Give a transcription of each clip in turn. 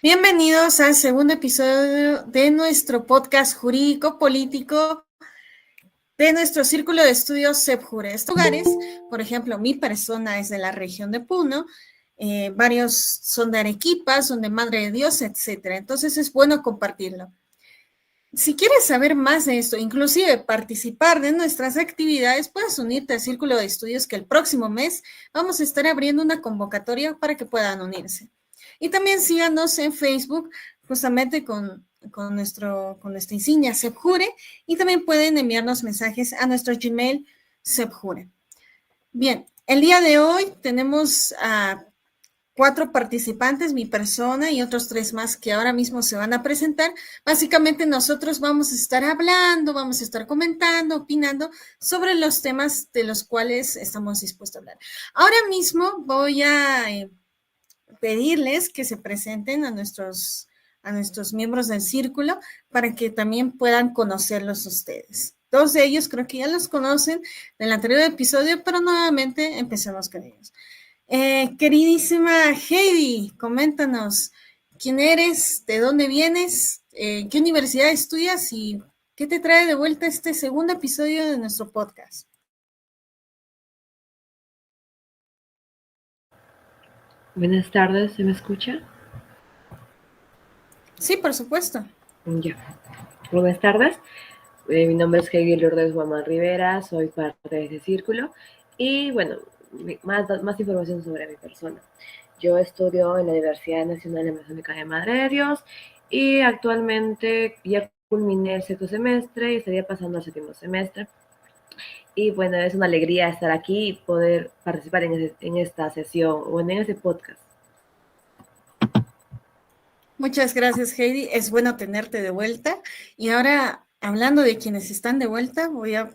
Bienvenidos al segundo episodio de nuestro podcast jurídico-político de nuestro círculo de estudios SEPJURE. Estos lugares, por ejemplo, mi persona es de la región de Puno, varios son de Arequipa, son de Madre de Dios, etcétera. Entonces es bueno compartirlo. Si quieres saber más de esto, inclusive participar de nuestras actividades, puedes unirte al círculo de estudios que el próximo mes vamos a estar abriendo una convocatoria para que puedan unirse. Y también síganos en Facebook, justamente con nuestra insignia SEPJURE, y también pueden enviarnos mensajes a nuestro Gmail SEPJURE. Bien, el día de hoy tenemos a 4 participantes, mi persona y otros 3 más que ahora mismo se van a presentar. Básicamente nosotros vamos a estar hablando, vamos a estar comentando, opinando sobre los temas de los cuales estamos dispuestos a hablar. Ahora mismo voy a pedirles que se presenten a nuestros miembros del círculo para que también puedan conocerlos ustedes. 2 de ellos creo que ya los conocen del anterior episodio, pero nuevamente empecemos con ellos. Queridísima Heidi, coméntanos quién eres, de dónde vienes, qué universidad estudias y qué te trae de vuelta este segundo episodio de nuestro podcast. Buenas tardes, ¿se me escucha? Sí, por supuesto. Ya. Buenas tardes, mi nombre es Heidi Lourdes Guamán Rivera, soy parte de este círculo y bueno, más información sobre mi persona. Yo estudio en la Universidad Nacional Amazónica de Madre de Dios y actualmente ya culminé el sexto semestre y estaría pasando al séptimo semestre. Y bueno, es una alegría estar aquí y poder participar en esta sesión o en este podcast. Muchas gracias, Heidi. Es bueno tenerte de vuelta. Y ahora, hablando de quienes están de vuelta, voy a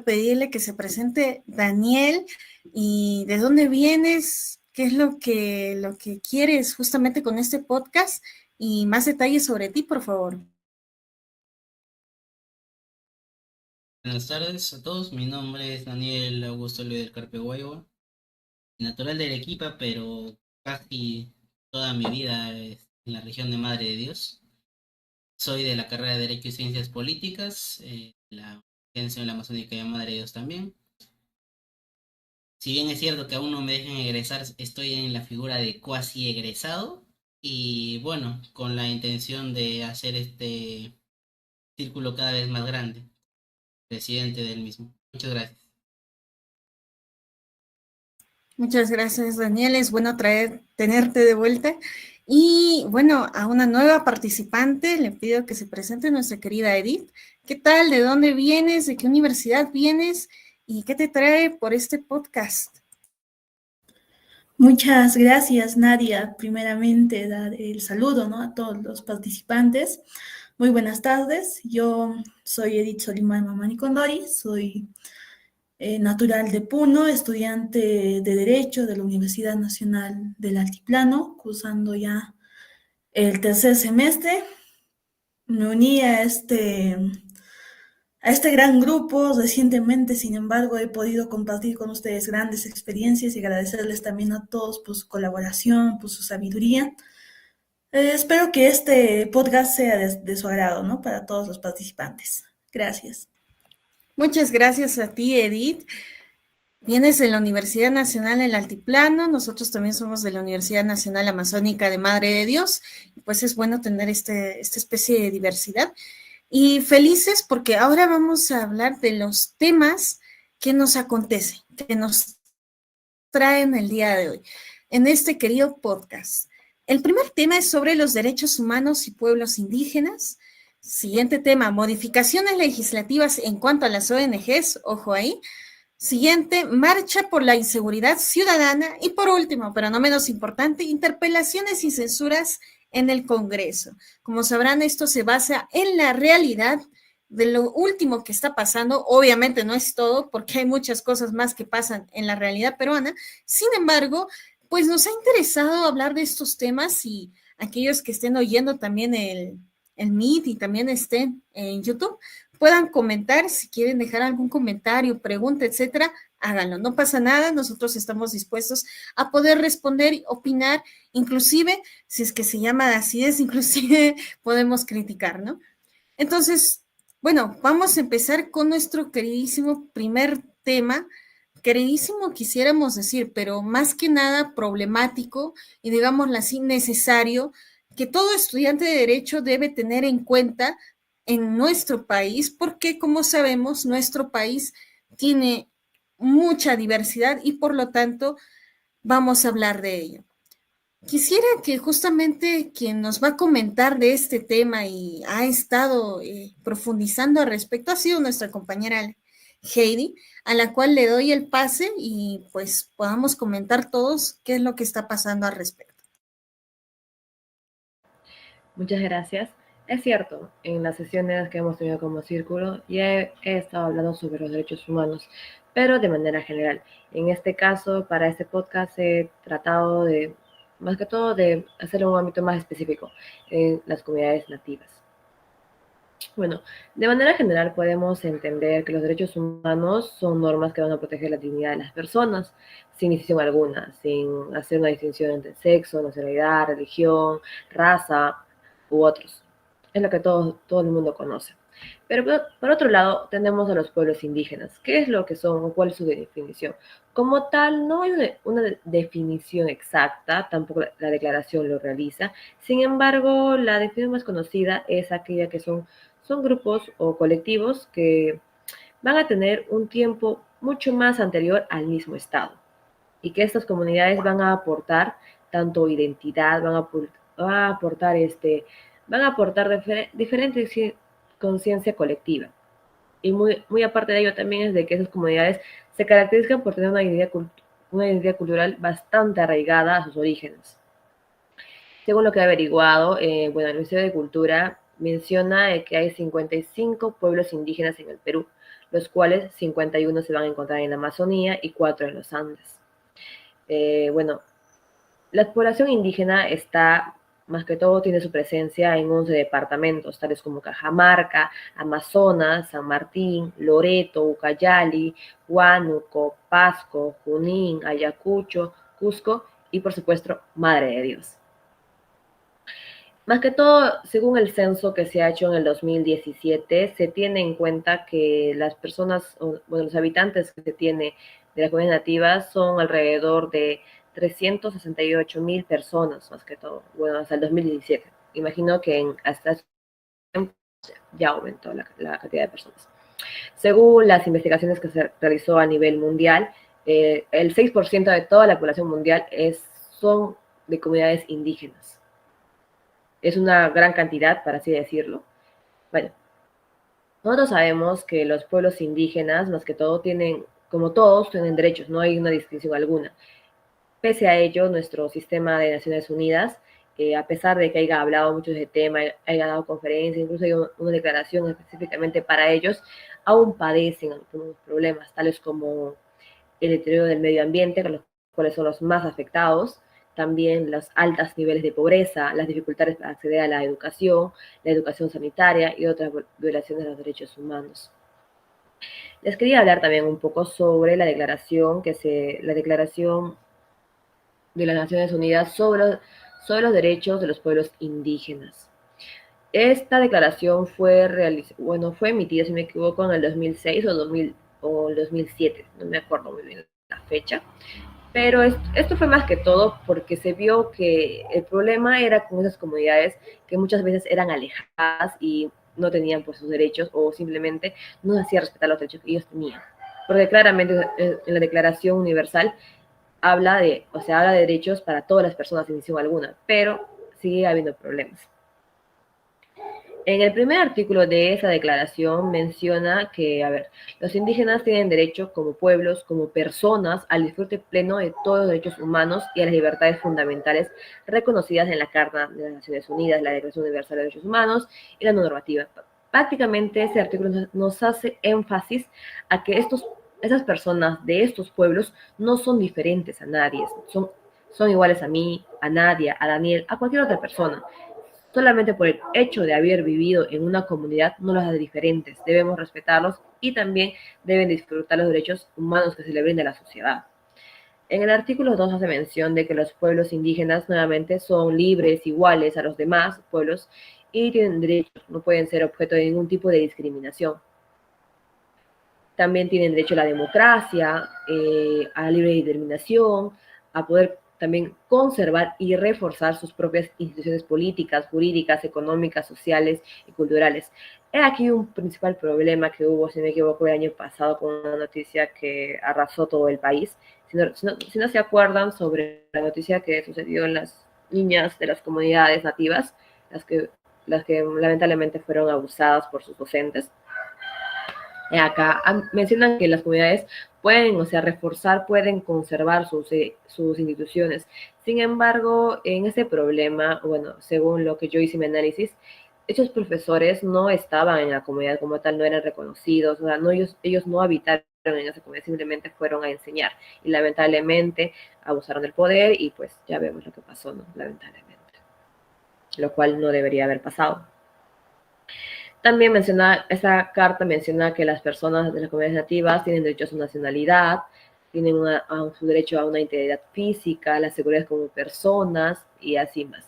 pedirle que se presente Daniel y de dónde vienes, qué es lo que quieres justamente con este podcast y más detalles sobre ti, por favor. Buenas tardes a todos, mi nombre es Daniel Augusto Luis del Carpe Guayua, natural de Arequipa, pero casi toda mi vida es en la región de Madre de Dios. Soy de la carrera de Derecho y Ciencias Políticas, la Universidad de la Amazónica de Madre de Dios también. Si bien es cierto que aún no me dejan egresar, estoy en la figura de cuasi egresado y bueno, con la intención de hacer este círculo cada vez más grande, presidente del mismo. Muchas gracias. Muchas gracias, Daniel. Es bueno tenerte de vuelta. Y bueno, a una nueva participante le pido que se presente nuestra querida Edith. ¿Qué tal? ¿De dónde vienes? ¿De qué universidad vienes? ¿Y qué te trae por este podcast? Muchas gracias, Nadia. Primeramente, dar el saludo, ¿no?, a todos los participantes. Muy buenas tardes. Yo soy Edith Solimán Mamani Condori, soy natural de Puno, estudiante de Derecho de la Universidad Nacional del Altiplano, cursando ya el tercer semestre. Me uní a este gran grupo recientemente. Sin embargo, he podido compartir con ustedes grandes experiencias y agradecerles también a todos por su colaboración, por su sabiduría. Espero que este podcast sea de su agrado, ¿no?, para todos los participantes. Gracias. Muchas gracias a ti, Edith. Vienes de la Universidad Nacional del Altiplano, nosotros también somos de la Universidad Nacional Amazónica de Madre de Dios, pues es bueno tener esta especie de diversidad. Y felices porque ahora vamos a hablar de los temas que nos acontecen, que nos traen el día de hoy, en este querido podcast. El primer tema es sobre los derechos humanos y pueblos indígenas. Siguiente tema, modificaciones legislativas en cuanto a las ONGs, ojo ahí. Siguiente, marcha por la inseguridad ciudadana. Y por último, pero no menos importante, interpelaciones y censuras en el Congreso. Como sabrán, esto se basa en la realidad de lo último que está pasando. Obviamente no es todo, porque hay muchas cosas más que pasan en la realidad peruana. Sin embargo, pues nos ha interesado hablar de estos temas y aquellos que estén oyendo también el Meet y también estén en YouTube, puedan comentar, si quieren dejar algún comentario, pregunta, etcétera, háganlo, no pasa nada, nosotros estamos dispuestos a poder responder, opinar, inclusive, si es que se llama así, inclusive podemos criticar, ¿no? Entonces, bueno, vamos a empezar con nuestro queridísimo primer tema, queridísimo quisiéramos decir, pero más que nada problemático y digámoslo así, necesario, que todo estudiante de derecho debe tener en cuenta en nuestro país, porque como sabemos, nuestro país tiene mucha diversidad y por lo tanto vamos a hablar de ello. Quisiera que justamente quien nos va a comentar de este tema y ha estado profundizando al respecto ha sido nuestra compañera Heidi, a la cual le doy el pase y pues podamos comentar todos qué es lo que está pasando al respecto. Muchas gracias. Es cierto, en las sesiones que hemos tenido como círculo ya he estado hablando sobre los derechos humanos, pero de manera general. En este caso, para este podcast he tratado de, más que todo, de hacerlo en un ámbito más específico, en las comunidades nativas. Bueno, de manera general podemos entender que los derechos humanos son normas que van a proteger la dignidad de las personas, sin distinción alguna, sin hacer una distinción entre sexo, nacionalidad, religión, raza u otros. Es lo que todo el mundo conoce. Pero por otro lado, tenemos a los pueblos indígenas. ¿Qué es lo que son o cuál es su definición? Como tal, no hay una definición exacta, tampoco la declaración lo realiza. Sin embargo, la definición más conocida es aquella que son grupos o colectivos que van a tener un tiempo mucho más anterior al mismo Estado y que estas comunidades van a aportar tanto identidad, van a aportar diferentes conciencia colectiva. Y muy aparte de ello también es de que esas comunidades se caracterizan por tener una identidad cultural bastante arraigada a sus orígenes. Según lo que he averiguado, bueno, el Ministerio de Cultura menciona que hay 55 pueblos indígenas en el Perú, los cuales 51 se van a encontrar en la Amazonía y 4 en los Andes. Bueno, la población indígena está, más que todo, tiene su presencia en 11 departamentos, tales como Cajamarca, Amazonas, San Martín, Loreto, Ucayali, Huánuco, Pasco, Junín, Ayacucho, Cusco y, por supuesto, Madre de Dios. Más que todo, según el censo que se ha hecho en el 2017, se tiene en cuenta que las personas, bueno, los habitantes que se tiene de las comunidades nativas son alrededor de 368,000 personas, más que todo, bueno, hasta el 2017. Imagino que hasta ese tiempo ya aumentó la cantidad de personas. Según las investigaciones que se realizó a nivel mundial, el 6% de toda la población mundial son de comunidades indígenas. Es una gran cantidad, para así decirlo. Bueno, nosotros sabemos que los pueblos indígenas, más que todo, como todos, tienen derechos, no hay una distinción alguna. Pese a ello, nuestro sistema de Naciones Unidas, a pesar de que haya hablado mucho de ese tema, haya dado conferencias, incluso hay una declaración específicamente para ellos, aún padecen algunos problemas, tales como el deterioro del medio ambiente, con los cuales son los más afectados, también los altos niveles de pobreza, las dificultades para acceder a la educación sanitaria y otras violaciones de los derechos humanos. Les quería hablar también un poco sobre la declaración de las Naciones Unidas sobre los derechos de los pueblos indígenas. Esta declaración fue emitida, si me equivoco, en el 2006 o el 2007, no me acuerdo muy bien la fecha. Pero esto fue más que todo porque se vio que el problema era con esas comunidades que muchas veces eran alejadas y no tenían pues sus derechos o simplemente no se hacía respetar los derechos que ellos tenían. Porque claramente en la Declaración Universal habla de derechos para todas las personas sin distinción alguna, pero sigue habiendo problemas. En el primer artículo de esa declaración menciona que, los indígenas tienen derecho como pueblos, como personas, al disfrute pleno de todos los derechos humanos y a las libertades fundamentales reconocidas en la Carta de las Naciones Unidas, la Declaración Universal de Derechos Humanos y la normativa. Prácticamente ese artículo nos hace énfasis a que esas personas de estos pueblos no son diferentes a nadie, son iguales a mí, a Nadia, a Daniel, a cualquier otra persona. solamente por el hecho de haber vivido en una comunidad no los hace diferentes. Debemos respetarlos y también deben disfrutar los derechos humanos que se le brinda a la sociedad. En el artículo 2 hace mención de que los pueblos indígenas nuevamente son libres, iguales a los demás pueblos y tienen derechos, no pueden ser objeto de ningún tipo de discriminación. También tienen derecho a la democracia, a la libre determinación, a poder también conservar y reforzar sus propias instituciones políticas, jurídicas, económicas, sociales y culturales. He aquí un principal problema que hubo, si no me equivoco, el año pasado con una noticia que arrasó todo el país. Si no se acuerdan sobre la noticia que sucedió en las niñas de las comunidades nativas, las que lamentablemente fueron abusadas por sus docentes. Acá mencionan que las comunidades pueden, o sea, reforzar, pueden conservar sus instituciones. Sin embargo, en ese problema, bueno, según lo que yo hice mi análisis, estos profesores no estaban en la comunidad como tal, no eran reconocidos, o sea, no, ellos no habitaron en esa comunidad, simplemente fueron a enseñar. Y lamentablemente abusaron del poder y pues ya vemos lo que pasó, ¿no? Lamentablemente. Lo cual no debería haber pasado. También esa carta menciona que las personas de las comunidades nativas tienen derecho a su nacionalidad, tienen su derecho a una integridad física, la seguridad como personas y así más.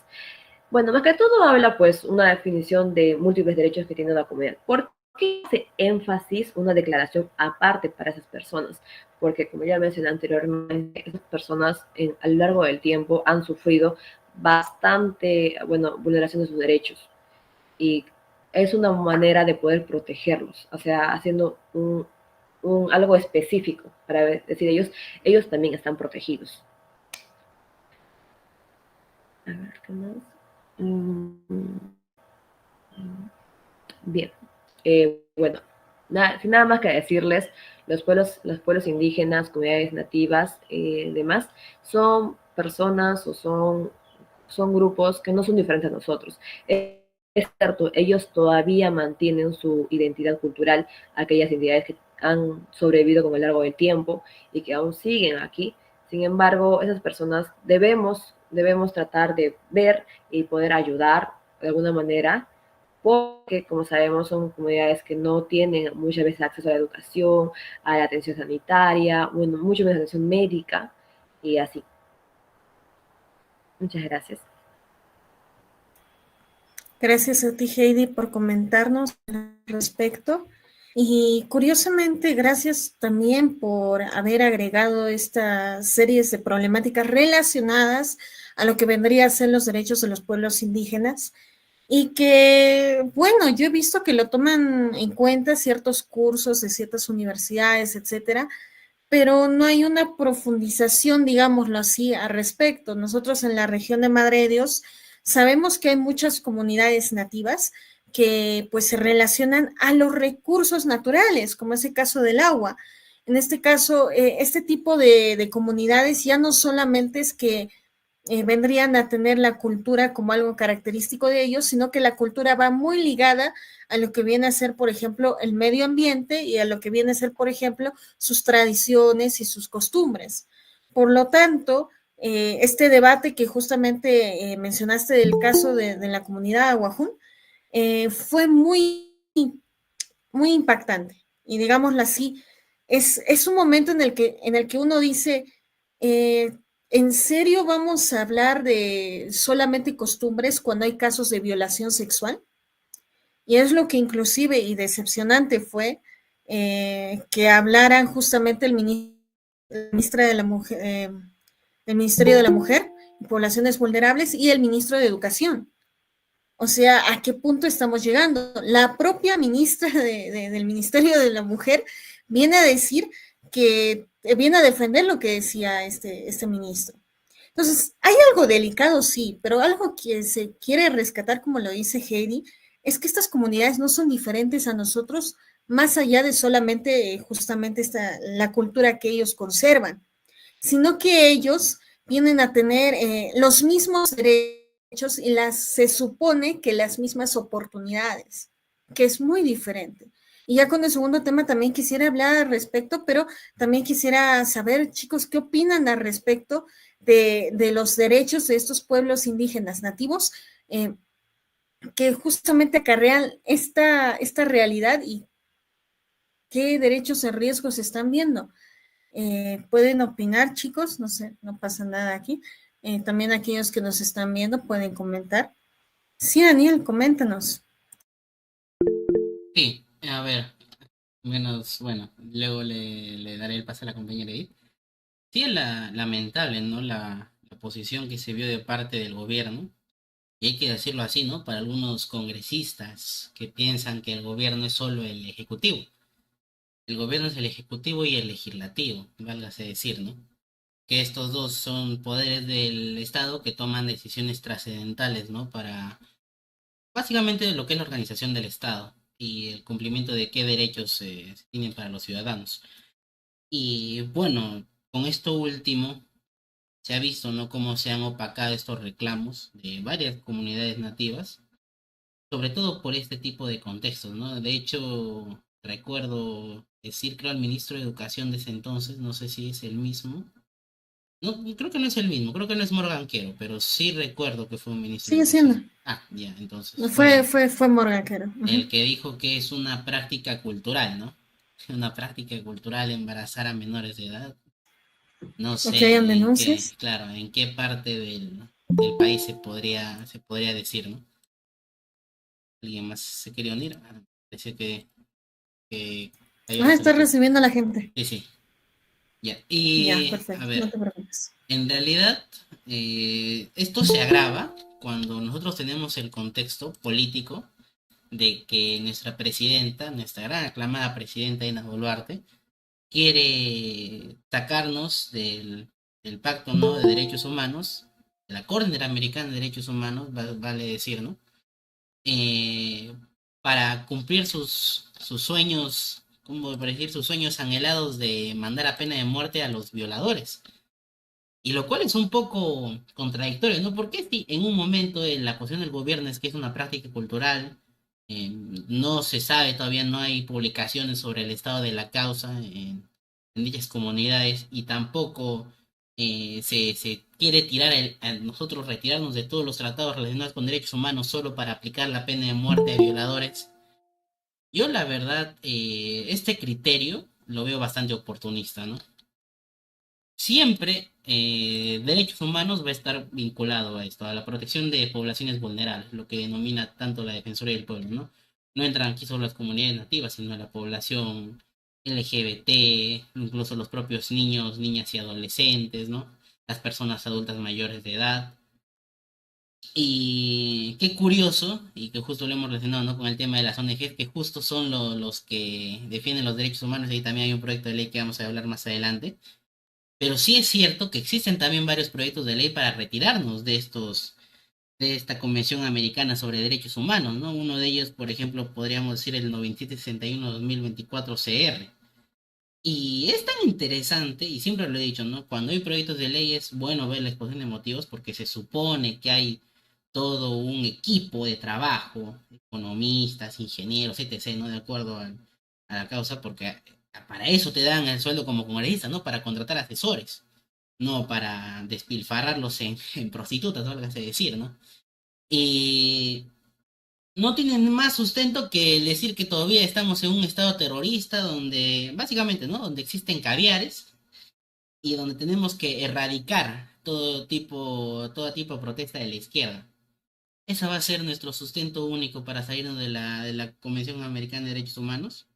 Bueno, más que todo habla pues una definición de múltiples derechos que tiene la comunidad. ¿Por qué hace énfasis una declaración aparte para esas personas? Porque como ya mencioné anteriormente, esas personas a lo largo del tiempo han sufrido bastante, bueno, vulneración de sus derechos. Y es una manera de poder protegerlos, o sea, haciendo algo específico para decir ellos también están protegidos. A ver, ¿qué más? Bien, bueno, sin nada más que decirles, los pueblos indígenas, comunidades nativas, demás, son personas o son grupos que no son diferentes a nosotros. Es cierto, ellos todavía mantienen su identidad cultural, aquellas identidades que han sobrevivido con el largo del tiempo y que aún siguen aquí. Sin embargo, esas personas debemos tratar de ver y poder ayudar de alguna manera, porque, como sabemos, son comunidades que no tienen muchas veces acceso a la educación, a la atención sanitaria, bueno, mucho menos atención médica y así. Muchas gracias. Gracias a ti, Heidi, por comentarnos al respecto. Y curiosamente, gracias también por haber agregado estas series de problemáticas relacionadas a lo que vendría a ser los derechos de los pueblos indígenas. Y que, bueno, yo he visto que lo toman en cuenta ciertos cursos de ciertas universidades, etcétera, pero no hay una profundización, digámoslo así, al respecto. Nosotros en la región de Madre de Dios sabemos que hay muchas comunidades nativas que pues se relacionan a los recursos naturales, como es el caso del agua. En este caso, este tipo de comunidades ya no solamente es que vendrían a tener la cultura como algo característico de ellos, sino que la cultura va muy ligada a lo que viene a ser, por ejemplo, el medio ambiente y a lo que viene a ser, por ejemplo, sus tradiciones y sus costumbres. Por lo tanto, este debate que justamente mencionaste del caso de la comunidad Aguajún, fue muy, muy impactante. Y digámoslo así, es un momento en el que uno dice, ¿en serio vamos a hablar de solamente costumbres cuando hay casos de violación sexual? Y es lo que inclusive y decepcionante fue que hablaran justamente el ministro de la Mujer, el Ministerio de la Mujer y Poblaciones Vulnerables y el ministro de Educación. O sea, ¿a qué punto estamos llegando? La propia ministra del Ministerio de la Mujer viene a decir que viene a defender lo que decía este ministro. Entonces, hay algo delicado, sí, pero algo que se quiere rescatar, como lo dice Heidi, es que estas comunidades no son diferentes a nosotros, más allá de solamente justamente la cultura que ellos conservan, sino que ellos vienen a tener los mismos derechos y se supone que las mismas oportunidades, que es muy diferente. Y ya con el segundo tema también quisiera hablar al respecto, pero también quisiera saber, chicos, ¿qué opinan al respecto de los derechos de estos pueblos indígenas nativos? que justamente acarrean esta realidad y qué derechos en riesgo se están viendo. Pueden opinar, chicos, no sé, no pasa nada aquí. También aquellos que nos están viendo pueden comentar. Sí, Daniel, coméntanos. Sí, a ver, bueno, luego le daré el pase a la compañera Edith. Sí, es lamentable, ¿no? La posición que se vio de parte del gobierno, y hay que decirlo así, ¿no? Para algunos congresistas que piensan que el gobierno es solo el ejecutivo. El gobierno es el ejecutivo y el legislativo, válgase decir, ¿no? Que estos dos son poderes del Estado que toman decisiones trascendentales, ¿no? Para básicamente lo que es la organización del Estado y el cumplimiento de qué derechos se tienen para los ciudadanos. Y bueno, con esto último se ha visto, ¿no? Cómo se han opacado estos reclamos de varias comunidades nativas, sobre todo por este tipo de contextos, ¿no? De hecho, recuerdo decir, creo, al ministro de Educación de ese entonces, no sé si es el mismo. No, creo que no es el mismo, creo que no es Morgan Quero, pero sí recuerdo que fue un ministro de Sigue siendo. Educación. Ah, ya, entonces Fue, fue fue, fue Morganquero. el que dijo que es una práctica cultural, ¿no? Una práctica cultural embarazar a menores de edad. No Ok, ¿hay sé en qué, denuncias? claro, en qué parte del país se podría decir, ¿no? ¿Alguien más se quería unir? Ah, parece que cayó la Está solicitud. recibiendo a la gente. Sí, sí, ya. Ya, Y, a perfecto, no ver, te preocupes. en realidad, esto se agrava cuando nosotros tenemos el contexto político de que nuestra presidenta, nuestra gran aclamada presidenta Dina Boluarte, quiere sacarnos del pacto, ¿no? De derechos humanos, de la Corte Interamericana de Derechos Humanos, vale decir, ¿no? Eh, para cumplir sus sueños, como por decir, sus sueños anhelados de mandar a pena de muerte a los violadores. Y lo cual es un poco contradictorio, ¿no? Porque si en un momento la posición del gobierno es que es una práctica cultural, no se sabe, todavía no hay publicaciones sobre el estado de la causa en dichas comunidades y tampoco se quiere a nosotros retirarnos de todos los tratados relacionados con derechos humanos solo para aplicar la pena de muerte a violadores. Yo la verdad, este criterio lo veo bastante oportunista, ¿no? Siempre derechos humanos va a estar vinculado a esto, a la protección de poblaciones vulnerables, lo que denomina tanto la Defensoría del Pueblo, ¿no? No entran aquí solo las comunidades nativas, sino la población LGBT, incluso los propios niños, niñas y adolescentes, ¿no? Las personas adultas mayores de edad. Y qué curioso, y que justo lo hemos relacionado, ¿no? Con el tema de las ONGs, que justo son los que defienden los derechos humanos, y ahí también hay un proyecto de ley que vamos a hablar más adelante, pero sí es cierto que existen también varios proyectos de ley para retirarnos de esta Convención Americana sobre Derechos Humanos, ¿no? Uno de ellos, por ejemplo, podríamos decir el 9761-2024 CR. Y es tan interesante, y siempre lo he dicho, ¿no? Cuando hay proyectos de ley es bueno ver la exposición de motivos porque se supone que hay todo un equipo de trabajo, economistas, ingenieros, etc., ¿no? De acuerdo a la causa, porque para eso te dan el sueldo como congresista, ¿no? Para contratar asesores, no para despilfarrarlos en prostitutas, o algo así decir, ¿no? Y no tienen más sustento que el decir que todavía estamos en un estado terrorista donde, básicamente, ¿no? Donde existen caviares y donde tenemos que erradicar todo tipo de protesta de la izquierda. Esa va a ser nuestro sustento único para salirnos de la Convención Americana de Derechos Humanos.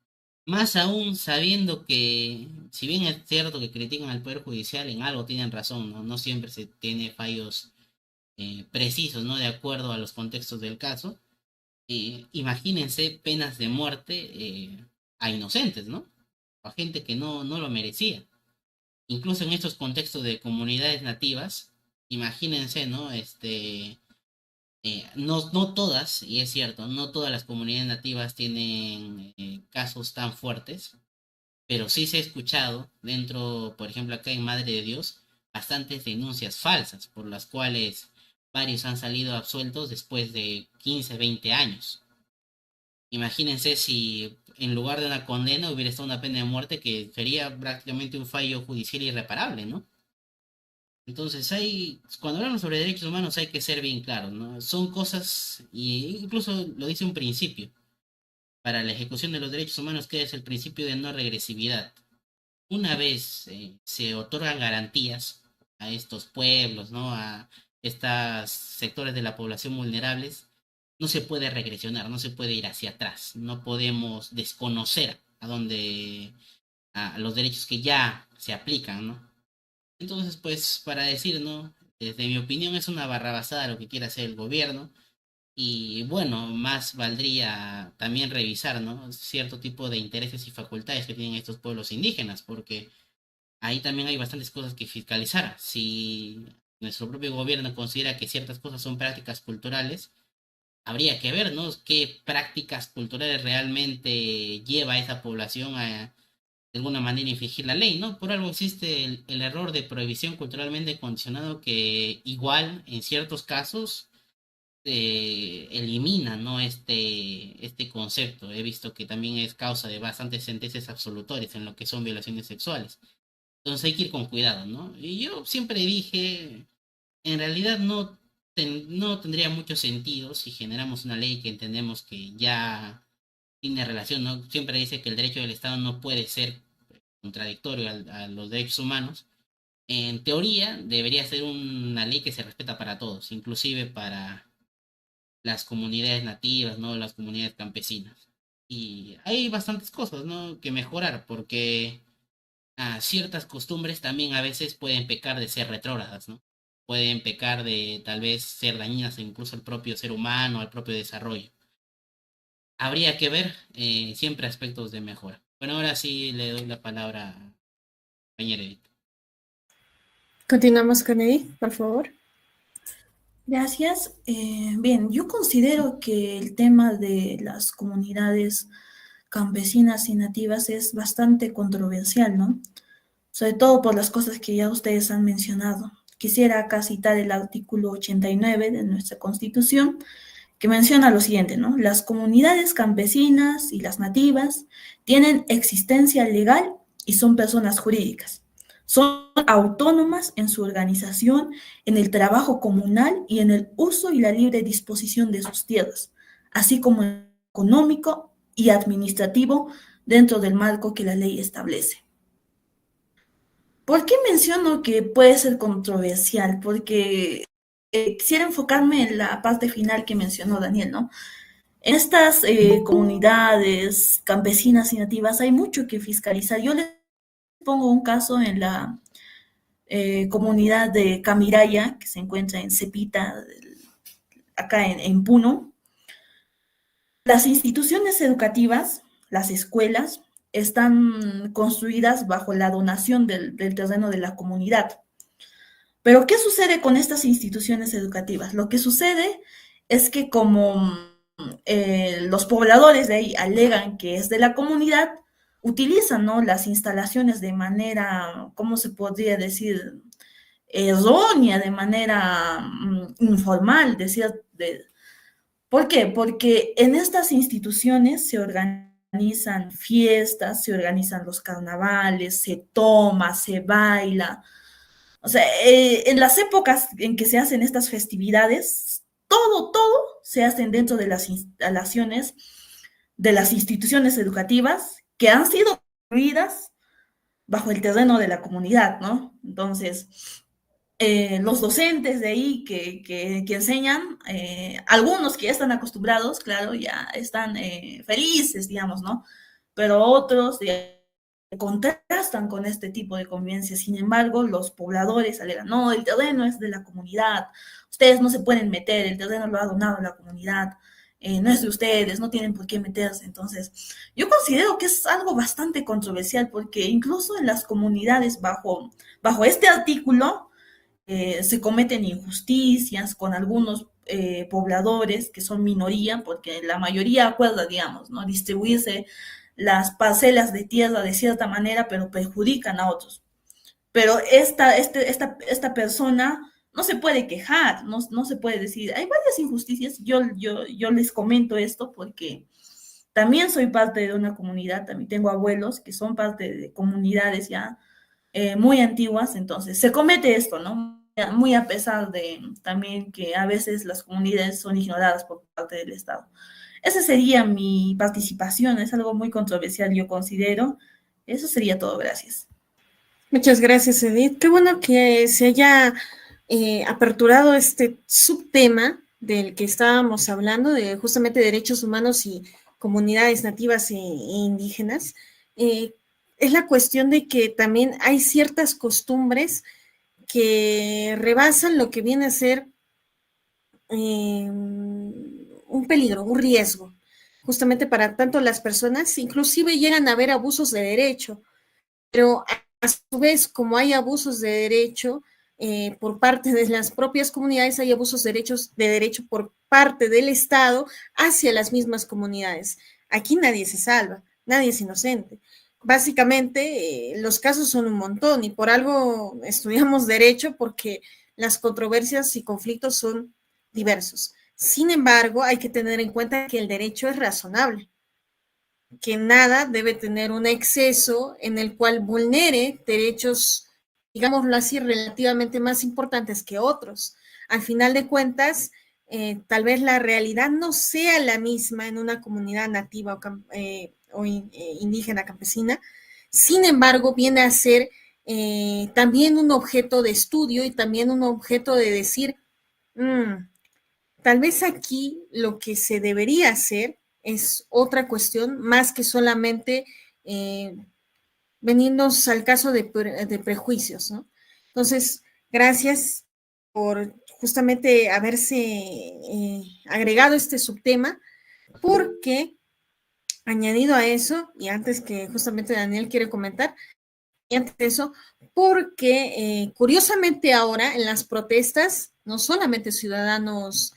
Más aún sabiendo que, si bien es cierto que critican al Poder Judicial, en algo tienen razón, ¿no? No siempre se tiene fallos precisos, ¿no? De acuerdo a los contextos del caso. Imagínense penas de muerte a inocentes, ¿no? A gente que no lo merecía. Incluso en estos contextos de comunidades nativas, imagínense, ¿no? No todas, y es cierto, no todas las comunidades nativas tienen casos tan fuertes, pero sí se ha escuchado dentro, por ejemplo, acá en Madre de Dios, bastantes denuncias falsas por las cuales varios han salido absueltos después de 15, 20 años. Imagínense si en lugar de una condena hubiera estado una pena de muerte que sería prácticamente un fallo judicial irreparable, ¿no? Entonces, cuando hablamos sobre derechos humanos hay que ser bien claros, ¿no? Son cosas, y incluso lo dice un principio, para la ejecución de los derechos humanos, que es el principio de no regresividad. Una vez se otorgan garantías a estos pueblos, ¿no? A estos sectores de la población vulnerables, no se puede regresionar, no se puede ir hacia atrás, no podemos desconocer a los derechos que ya se aplican, ¿no? Entonces, pues, para decir, ¿no? Desde mi opinión es una barrabasada lo que quiere hacer el gobierno. Y bueno, más valdría también revisar, ¿no? Cierto tipo de intereses y facultades que tienen estos pueblos indígenas, porque ahí también hay bastantes cosas que fiscalizar. Si nuestro propio gobierno considera que ciertas cosas son prácticas culturales, habría que ver, ¿no? Qué prácticas culturales realmente lleva a esa población a de alguna manera infringir la ley, ¿no? Por algo existe el error de prohibición culturalmente condicionado que igual en ciertos casos elimina, ¿no? Este concepto. He visto que también es causa de bastantes sentencias absolutorias en lo que son violaciones sexuales. Entonces hay que ir con cuidado, ¿no? Y yo siempre dije, en realidad no tendría mucho sentido si generamos una ley que entendemos que ya tiene relación, ¿no? Siempre dice que el derecho del Estado no puede ser contradictorio a los derechos humanos. En teoría, debería ser una ley que se respeta para todos, inclusive para las comunidades nativas, ¿no? Las comunidades campesinas. Y hay bastantes cosas, ¿no? Que mejorar, porque ciertas costumbres también a veces pueden pecar de ser retrógradas, ¿no? Pueden pecar de tal vez ser dañinas incluso al propio ser humano, al propio desarrollo. Habría que ver siempre aspectos de mejora. Bueno, ahora sí le doy la palabra a compañera Edith. Continuamos con Edith, por favor. Gracias. Bien, yo considero que el tema de las comunidades campesinas y nativas es bastante controversial, ¿no? Sobre todo por las cosas que ya ustedes han mencionado. Quisiera acá citar el artículo 89 de nuestra Constitución, que menciona lo siguiente, ¿no? Las comunidades campesinas y las nativas tienen existencia legal y son personas jurídicas. Son autónomas en su organización, en el trabajo comunal y en el uso y la libre disposición de sus tierras, así como económico y administrativo dentro del marco que la ley establece. ¿Por qué menciono que puede ser controversial? Porque quisiera enfocarme en la parte final que mencionó Daniel, ¿no? En estas comunidades campesinas y nativas hay mucho que fiscalizar. Yo les pongo un caso en la comunidad de Camiraya, que se encuentra en Cepita, acá en Puno. Las instituciones educativas, las escuelas, están construidas bajo la donación del terreno de la comunidad. Pero, ¿qué sucede con estas instituciones educativas? Lo que sucede es que como los pobladores de ahí alegan que es de la comunidad, utilizan, ¿no?, las instalaciones de manera, ¿cómo se podría decir?, errónea, de manera informal, ¿por qué? Porque en estas instituciones se organizan fiestas, se organizan los carnavales, se toma, se baila. O sea, en las épocas en que se hacen estas festividades, todo se hacen dentro de las instalaciones de las instituciones educativas que han sido construidas bajo el terreno de la comunidad, ¿no? Entonces, los docentes de ahí que enseñan, algunos que ya están acostumbrados, claro, ya están felices, digamos, ¿no? Pero otros contrastan con este tipo de convivencia. Sin embargo, los pobladores alegan, no, el terreno es de la comunidad, ustedes no se pueden meter, el terreno lo ha donado la comunidad, no es de ustedes, no tienen por qué meterse. Entonces, yo considero que es algo bastante controversial porque incluso en las comunidades bajo este artículo se cometen injusticias con algunos pobladores que son minoría, porque la mayoría acuerda, digamos, ¿no?, distribuirse las parcelas de tierra de cierta manera, pero perjudican a otros. Pero esta persona no se puede quejar, no se puede decir, hay varias injusticias. Yo les comento esto porque también soy parte de una comunidad, también tengo abuelos que son parte de comunidades ya, muy antiguas, entonces se comete esto, ¿no? Muy a pesar de también que a veces las comunidades son ignoradas por parte del Estado. Esa sería mi participación, es algo muy controversial, yo considero. Eso sería todo, gracias. Muchas gracias, Edith. Qué bueno que se haya aperturado este subtema del que estábamos hablando, de justamente derechos humanos y comunidades nativas e indígenas. Es la cuestión de que también hay ciertas costumbres que rebasan lo que viene a ser un peligro, un riesgo, justamente para tanto las personas, inclusive llegan a haber abusos de derecho, pero a su vez, como hay abusos de derecho por parte de las propias comunidades, hay abusos de derecho por parte del Estado hacia las mismas comunidades. Aquí nadie se salva, nadie es inocente. Básicamente, los casos son un montón y por algo estudiamos derecho porque las controversias y conflictos son diversos. Sin embargo, hay que tener en cuenta que el derecho es razonable, que nada debe tener un exceso en el cual vulnere derechos, digámoslo así, relativamente más importantes que otros. Al final de cuentas, tal vez la realidad no sea la misma en una comunidad nativa o indígena campesina, sin embargo, viene a ser también un objeto de estudio y también un objeto de decir, tal vez aquí lo que se debería hacer es otra cuestión, más que solamente venirnos al caso de prejuicios, ¿no? Entonces, gracias por justamente haberse agregado este subtema, porque añadido a eso, y antes que justamente Daniel quiere comentar, y antes de eso, porque curiosamente ahora en las protestas, no solamente ciudadanos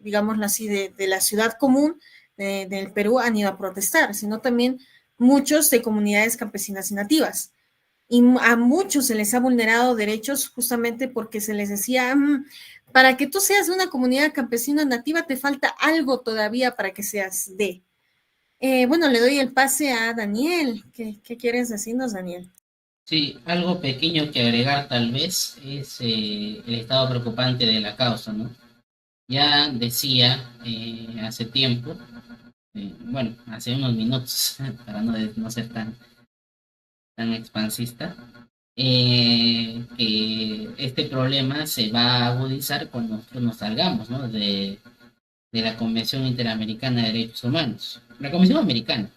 digámoslo así, de la ciudad común del Perú han ido a protestar, sino también muchos de comunidades campesinas y nativas. Y a muchos se les ha vulnerado derechos justamente porque se les decía, para que tú seas de una comunidad campesina nativa te falta algo todavía para que seas de. Bueno, le doy el pase a Daniel. ¿Qué quieres decirnos, Daniel? Sí, algo pequeño que agregar tal vez es el estado preocupante de la causa, ¿no? Ya decía hace tiempo, bueno, hace unos minutos, para no ser tan expansista, que este problema se va a agudizar cuando nosotros nos salgamos, ¿no? de la Convención Interamericana de Derechos Humanos, la Convención Americana.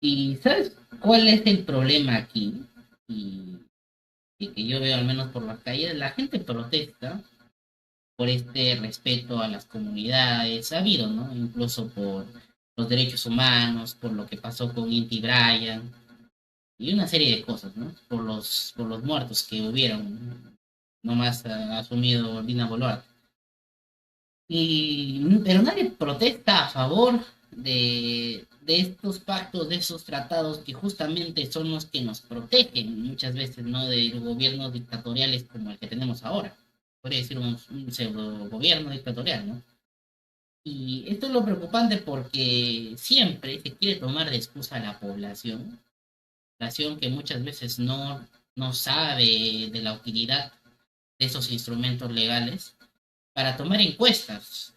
¿Y sabes cuál es el problema aquí? Y que yo veo al menos por las calles, la gente protesta por este respeto a las comunidades, ha habido, ¿no? Incluso por los derechos humanos, por lo que pasó con Inti Bryan y una serie de cosas, ¿no? Por los muertos que hubieron, nomás ha asumido Dina Boluarte. Pero nadie protesta a favor de estos pactos, de esos tratados que justamente son los que nos protegen muchas veces, ¿no? De gobiernos dictatoriales como el que tenemos ahora. Podría decir un pseudo gobierno dictatorial, ¿no? Y esto es lo preocupante porque siempre se quiere tomar de excusa a la población que muchas veces no sabe de la utilidad de esos instrumentos legales para tomar encuestas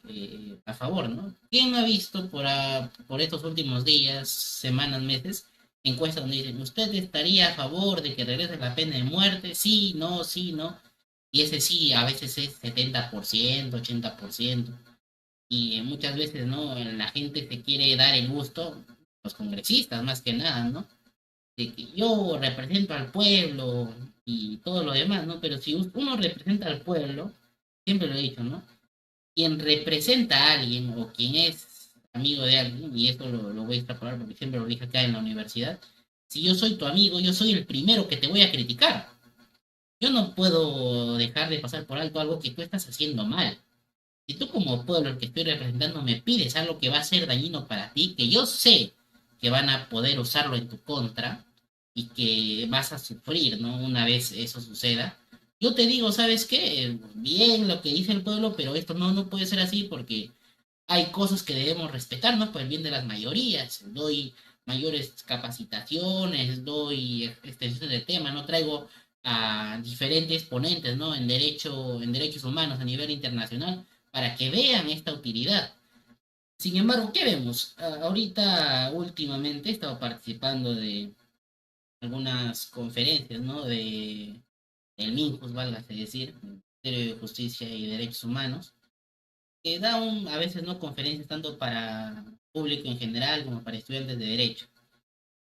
a favor, ¿no? ¿Quién ha visto por estos últimos días, semanas, meses, encuestas donde dicen, ¿usted estaría a favor de que regrese la pena de muerte? Sí, no, sí, no. Y ese sí a veces es 70%, 80%. Y muchas veces, ¿no? La gente se quiere dar el gusto, los congresistas más que nada, ¿no? De que yo represento al pueblo y todo lo demás, ¿no? Pero si uno representa al pueblo, siempre lo he dicho, ¿no? Quien representa a alguien o quien es amigo de alguien, y esto lo voy a extrapolar porque siempre lo dije acá en la universidad, si yo soy tu amigo, yo soy el primero que te voy a criticar. Yo no puedo dejar de pasar por alto algo que tú estás haciendo mal. Si tú como pueblo, el que estoy representando, me pides algo que va a ser dañino para ti, que yo sé que van a poder usarlo en tu contra y que vas a sufrir, ¿no? Una vez eso suceda, yo te digo, ¿sabes qué? Bien lo que dice el pueblo, pero esto no puede ser así porque hay cosas que debemos respetar, ¿no? Por el bien de las mayorías. Doy mayores capacitaciones, doy extensión del tema, no traigo a diferentes ponentes, ¿no? En derechos humanos a nivel internacional para que vean esta utilidad. Sin embargo, ¿qué vemos? Ahorita, últimamente, he estado participando de algunas conferencias, ¿no? Del MINJUS, valga decir, Ministerio de Justicia y Derechos Humanos, que da a veces, ¿no? Conferencias tanto para público en general como para estudiantes de Derecho.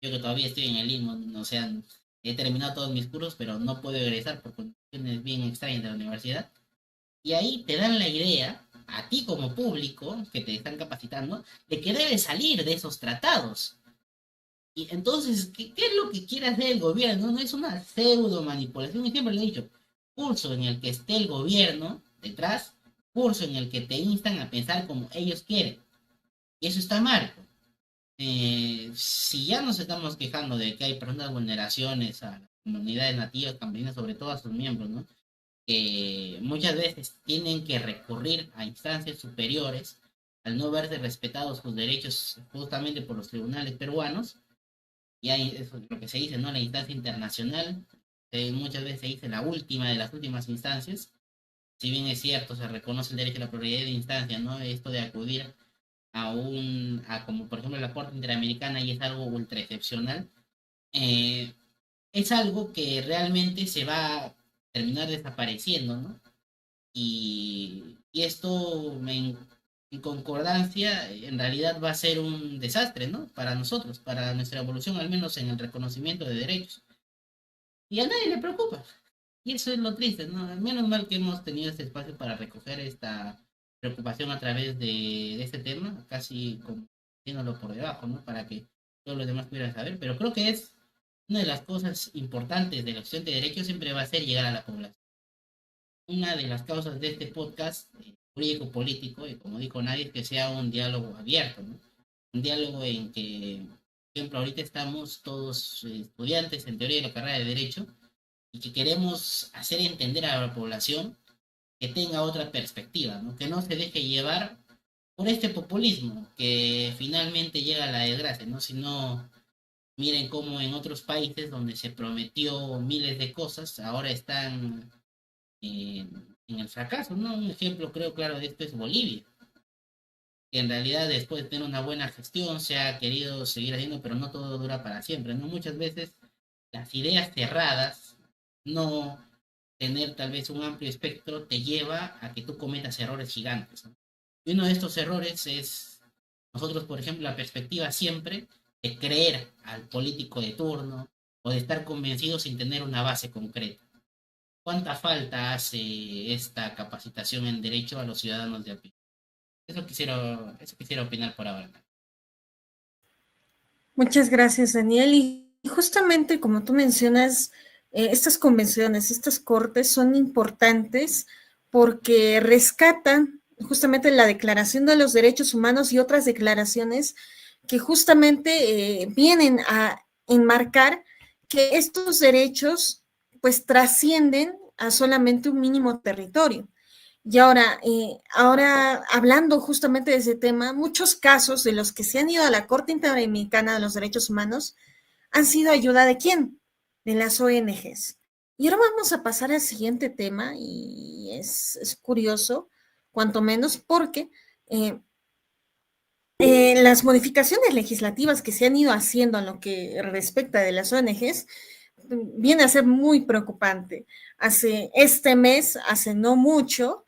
Yo que todavía estoy en el limbo, o sea, he terminado todos mis cursos, pero no puedo egresar por condiciones bien extrañas de la universidad. Y ahí te dan la idea, a ti como público, que te están capacitando, de que debes salir de esos tratados. Y entonces, ¿qué es lo que quiere hacer el gobierno? No es una pseudo manipulación, y siempre lo he dicho, curso en el que esté el gobierno detrás, curso en el que te instan a pensar como ellos quieren. Y eso está mal. Si ya nos estamos quejando de que hay personas vulneraciones a las comunidades nativas campesinas, sobre todo a sus miembros, ¿no? Que muchas veces tienen que recurrir a instancias superiores al no verse respetados sus derechos justamente por los tribunales peruanos, y hay eso es lo que se dice, ¿no? La instancia internacional, muchas veces se dice la última de las últimas instancias, si bien es cierto, se reconoce el derecho a la prioridad de instancia, ¿no? Esto de acudir como por ejemplo la Corte Interamericana, y es algo ultra excepcional, eh, es algo que realmente se va a terminar desapareciendo, ¿no? Y esto en concordancia en realidad va a ser un desastre, ¿no? Para nosotros, para nuestra evolución, al menos en el reconocimiento de derechos. Y a nadie le preocupa. Y eso es lo triste, ¿no? Menos mal que hemos tenido este espacio para recoger esta preocupación a través de este tema, casi como haciéndolo por debajo, ¿no? Para que todos los demás pudieran saber. Pero creo que es una de las cosas importantes de la opción de derechos, siempre va a ser llegar a la población. Una de las causas de este podcast jurídico político, y como dijo nadie, es que sea un diálogo abierto, ¿no? Un diálogo en que, por ejemplo, ahorita estamos todos estudiantes en teoría de la carrera de Derecho, y que queremos hacer entender a la población que tenga otra perspectiva, ¿no? Que no se deje llevar por este populismo que finalmente llega a la desgracia, ¿no? Si no, miren cómo en otros países donde se prometió miles de cosas, ahora están en el fracaso, ¿no? Un ejemplo creo claro de esto es Bolivia, que en realidad después de tener una buena gestión se ha querido seguir haciendo, pero no todo dura para siempre, ¿no? Muchas veces las ideas cerradas, no tener tal vez un amplio espectro, te lleva a que tú cometas errores gigantes, ¿no? Y uno de estos errores es, nosotros, por ejemplo, la perspectiva siempre de creer al político de turno o de estar convencido sin tener una base concreta. ¿Cuánta falta hace esta capacitación en derecho a los ciudadanos de a pie? Eso quisiera opinar por ahora. Muchas gracias, Daniel. Y justamente como tú mencionas, estas convenciones, estas cortes son importantes porque rescatan justamente la Declaración de los Derechos Humanos y otras declaraciones que justamente vienen a enmarcar que estos derechos pues trascienden a solamente un mínimo territorio. Y ahora hablando justamente de ese tema, muchos casos de los que se han ido a la Corte Interamericana de los Derechos Humanos han sido ayuda de quién? De las ONGs. Y ahora vamos a pasar al siguiente tema, y es curioso, cuanto menos, porque las modificaciones legislativas que se han ido haciendo en lo que respecta de las ONGs viene a ser muy preocupante. Este mes, hace no mucho,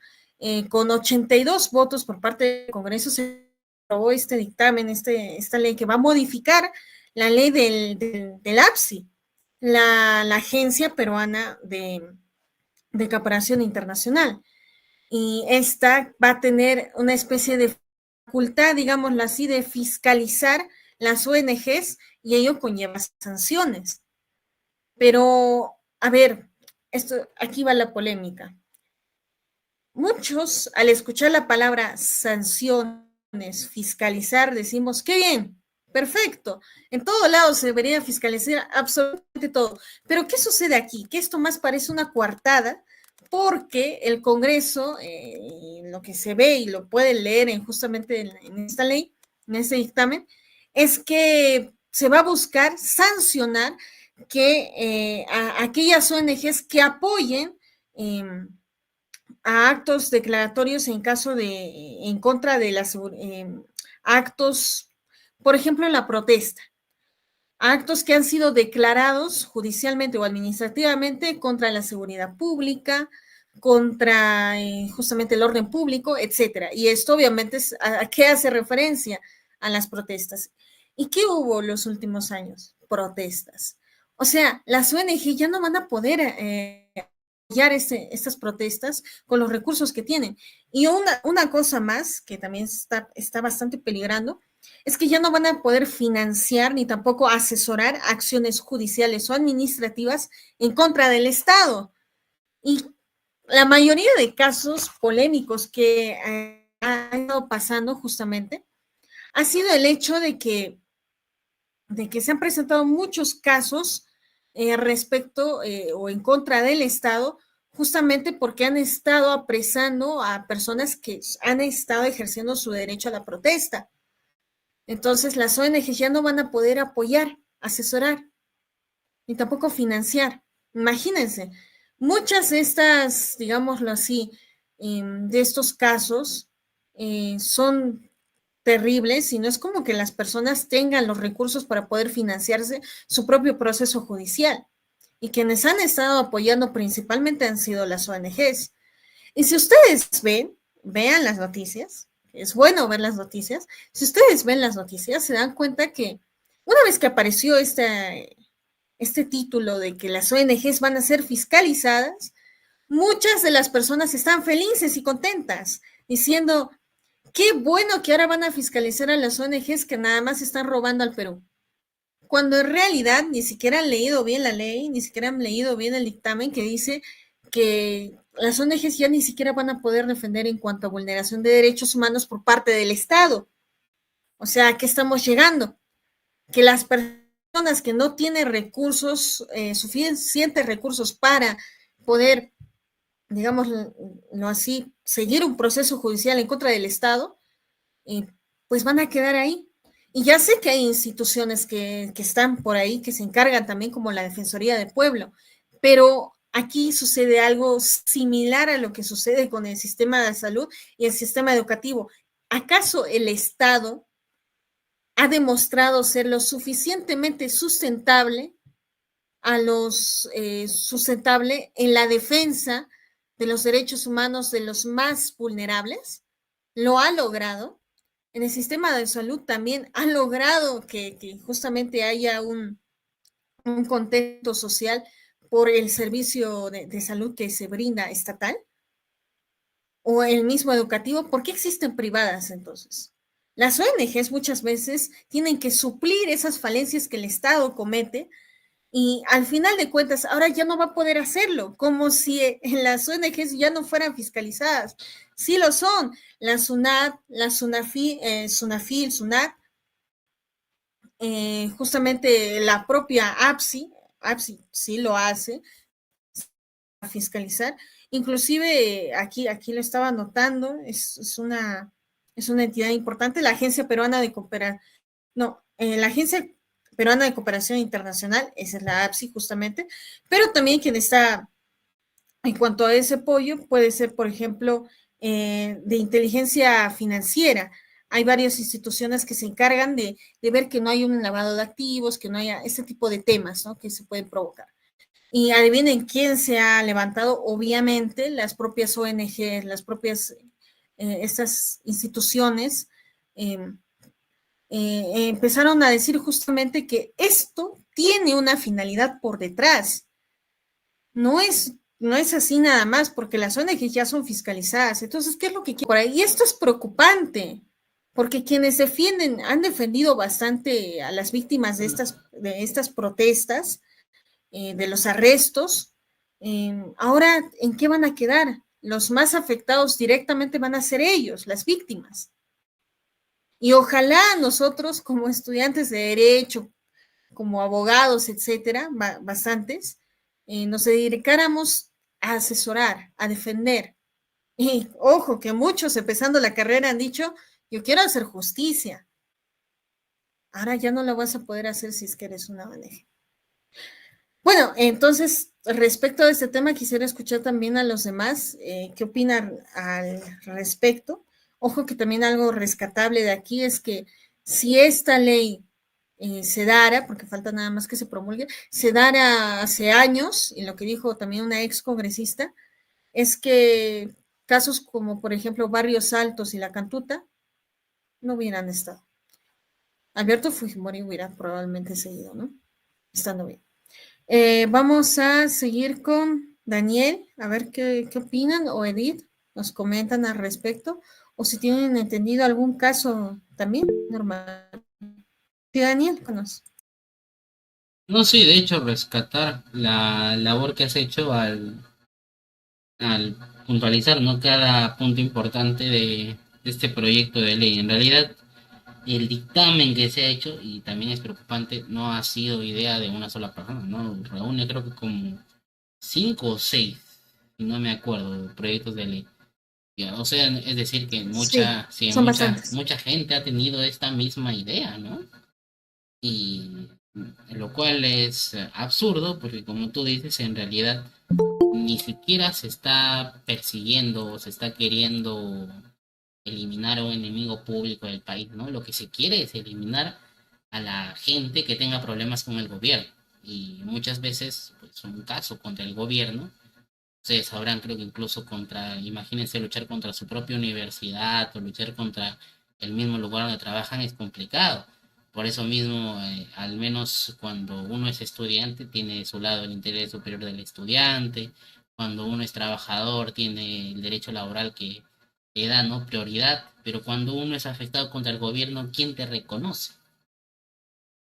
con 82 votos por parte del Congreso, se aprobó este dictamen, esta ley que va a modificar la ley del APSI, la Agencia Peruana de Cooperación Internacional. Y esta va a tener una especie de facultad, digámoslo así, de fiscalizar las ONGs, y ello conlleva sanciones. Pero, a ver, aquí va la polémica. Muchos, al escuchar la palabra sanciones, fiscalizar, decimos, qué bien, perfecto, en todo lado se debería fiscalizar absolutamente todo. Pero, ¿qué sucede aquí? Que esto más parece una coartada, porque el Congreso, lo que se ve y lo pueden leer justamente en esta ley, en este dictamen, es que se va a buscar sancionar que a aquellas ONGs que apoyen a actos declaratorios en contra de las actos, por ejemplo, en la protesta, actos que han sido declarados judicialmente o administrativamente contra la seguridad pública, contra justamente el orden público, etcétera. Y esto obviamente ¿a qué hace referencia? A las protestas. ¿Y qué hubo los últimos años? Protestas. O sea, las ONG ya no van a poder apoyar estas protestas con los recursos que tienen. Y una cosa más que también está bastante peligrando es que ya no van a poder financiar ni tampoco asesorar acciones judiciales o administrativas en contra del Estado. Y la mayoría de casos polémicos que han estado pasando justamente ha sido el hecho de que se han presentado muchos casos respecto o en contra del Estado, justamente porque han estado apresando a personas que han estado ejerciendo su derecho a la protesta. Entonces, las ONG ya no van a poder apoyar, asesorar, ni tampoco financiar. Imagínense, muchas de estas, digámoslo así, de estos casos son terribles y no es como que las personas tengan los recursos para poder financiarse su propio proceso judicial. Y quienes han estado apoyando principalmente han sido las ONGs. Y si ustedes vean las noticias, es bueno ver las noticias, si ustedes ven las noticias se dan cuenta que una vez que apareció este título de que las ONGs van a ser fiscalizadas, muchas de las personas están felices y contentas, diciendo, qué bueno que ahora van a fiscalizar a las ONGs que nada más están robando al Perú. Cuando en realidad ni siquiera han leído bien la ley, ni siquiera han leído bien el dictamen que dice que las ONGs ya ni siquiera van a poder defender en cuanto a vulneración de derechos humanos por parte del Estado. O sea, ¿a qué estamos llegando? Que las personas que no tienen recursos, suficientes recursos para poder, digámoslo así, seguir un proceso judicial en contra del Estado, pues van a quedar ahí. Y ya sé que hay instituciones que están por ahí, que se encargan también, como la Defensoría del Pueblo, pero aquí sucede algo similar a lo que sucede con el sistema de salud y el sistema educativo. ¿Acaso el Estado ha demostrado ser lo suficientemente sustentable sustentable en la defensa de los derechos humanos de los más vulnerables? ¿Lo ha logrado? En el sistema de salud también ha logrado que justamente haya un contexto social por el servicio de salud que se brinda estatal, o el mismo educativo. ¿Por qué existen privadas entonces? Las ONGs muchas veces tienen que suplir esas falencias que el Estado comete y al final de cuentas ahora ya no va a poder hacerlo, como si las ONGs ya no fueran fiscalizadas. Sí lo son, la SUNAT, la SUNAFIL, SUNAT, justamente la propia APSI sí lo hace, a fiscalizar. Inclusive aquí lo estaba notando, es una entidad importante, la Agencia Peruana de Cooperación, la Agencia Peruana de Cooperación Internacional, esa es la APSI justamente, pero también quien está en cuanto a ese apoyo puede ser, por ejemplo, de inteligencia financiera. Hay varias instituciones que se encargan de ver que no hay un lavado de activos, que no haya ese tipo de temas, ¿no?, que se pueden provocar. Y adivinen quién se ha levantado, obviamente, las propias ONG, las propias, estas instituciones, empezaron a decir justamente que esto tiene una finalidad por detrás. No es así nada más, porque las ONG ya son fiscalizadas. Entonces, ¿qué es lo que quiere por ahí? Y esto es preocupante, porque quienes han defendido bastante a las víctimas de estas protestas, de los arrestos, ahora, ¿en qué van a quedar? Los más afectados directamente van a ser ellos, las víctimas. Y ojalá nosotros, como estudiantes de Derecho, como abogados, etcétera, bastantes, nos dedicáramos a asesorar, a defender. Y ojo, que muchos empezando la carrera han dicho, yo quiero hacer justicia. Ahora ya no lo vas a poder hacer si es que eres una ONG. Bueno, entonces, respecto a este tema, quisiera escuchar también a los demás qué opinan al respecto. Ojo que también algo rescatable de aquí es que si esta ley se dara, porque falta nada más que se promulgue, se dara hace años, y lo que dijo también una ex congresista, es que casos como, por ejemplo, Barrios Altos y La Cantuta no hubieran estado. Alberto Fujimori hubiera probablemente seguido, ¿no? Estando bien. Vamos a seguir con Daniel, a ver qué opinan, o Edith, nos comentan al respecto, o si tienen entendido algún caso también normal. Sí, Daniel, conoce. No, sí, de hecho, rescatar la labor que has hecho al puntualizar, ¿no? Cada punto importante de este proyecto de ley. En realidad, el dictamen que se ha hecho, y también es preocupante, no ha sido idea de una sola persona, ¿no? Reúne creo que como 5 o 6, si no me acuerdo, proyectos de ley. Ya, o sea, es decir que Sí, sí, son bastantes. mucha gente ha tenido esta misma idea, ¿no? Y lo cual es absurdo porque como tú dices, en realidad ni siquiera se está persiguiendo o se está queriendo eliminar a un enemigo público del país, ¿no? Lo que se quiere es eliminar a la gente que tenga problemas con el gobierno. Y muchas veces, pues, un caso contra el gobierno, ustedes sabrán, creo que incluso contra, imagínense luchar contra su propia universidad o luchar contra el mismo lugar donde trabajan es complicado. Por eso mismo, al menos cuando uno es estudiante, tiene de su lado el interés superior del estudiante. Cuando uno es trabajador, tiene el derecho laboral que le da, ¿no? Prioridad. Pero cuando uno es afectado contra el gobierno, ¿quién te reconoce?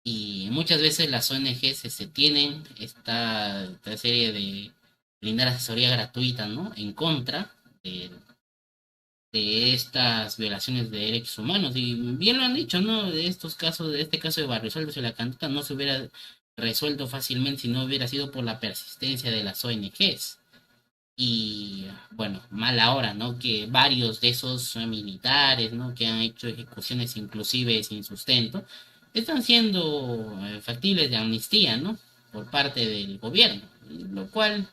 Y muchas veces las ONGs se tienen esta serie de brindar asesoría gratuita, ¿no? En contra de, de estas violaciones de derechos humanos. Y bien lo han dicho, ¿no? De estos casos, de este caso de Barrios Altos y La Cantuta no se hubiera resuelto fácilmente si no hubiera sido por la persistencia de las ONGs. Y bueno, mal ahora, ¿no? Que varios de esos militares, ¿no? Que han hecho ejecuciones inclusive sin sustento, están siendo factibles de amnistía, ¿no? Por parte del gobierno, lo cual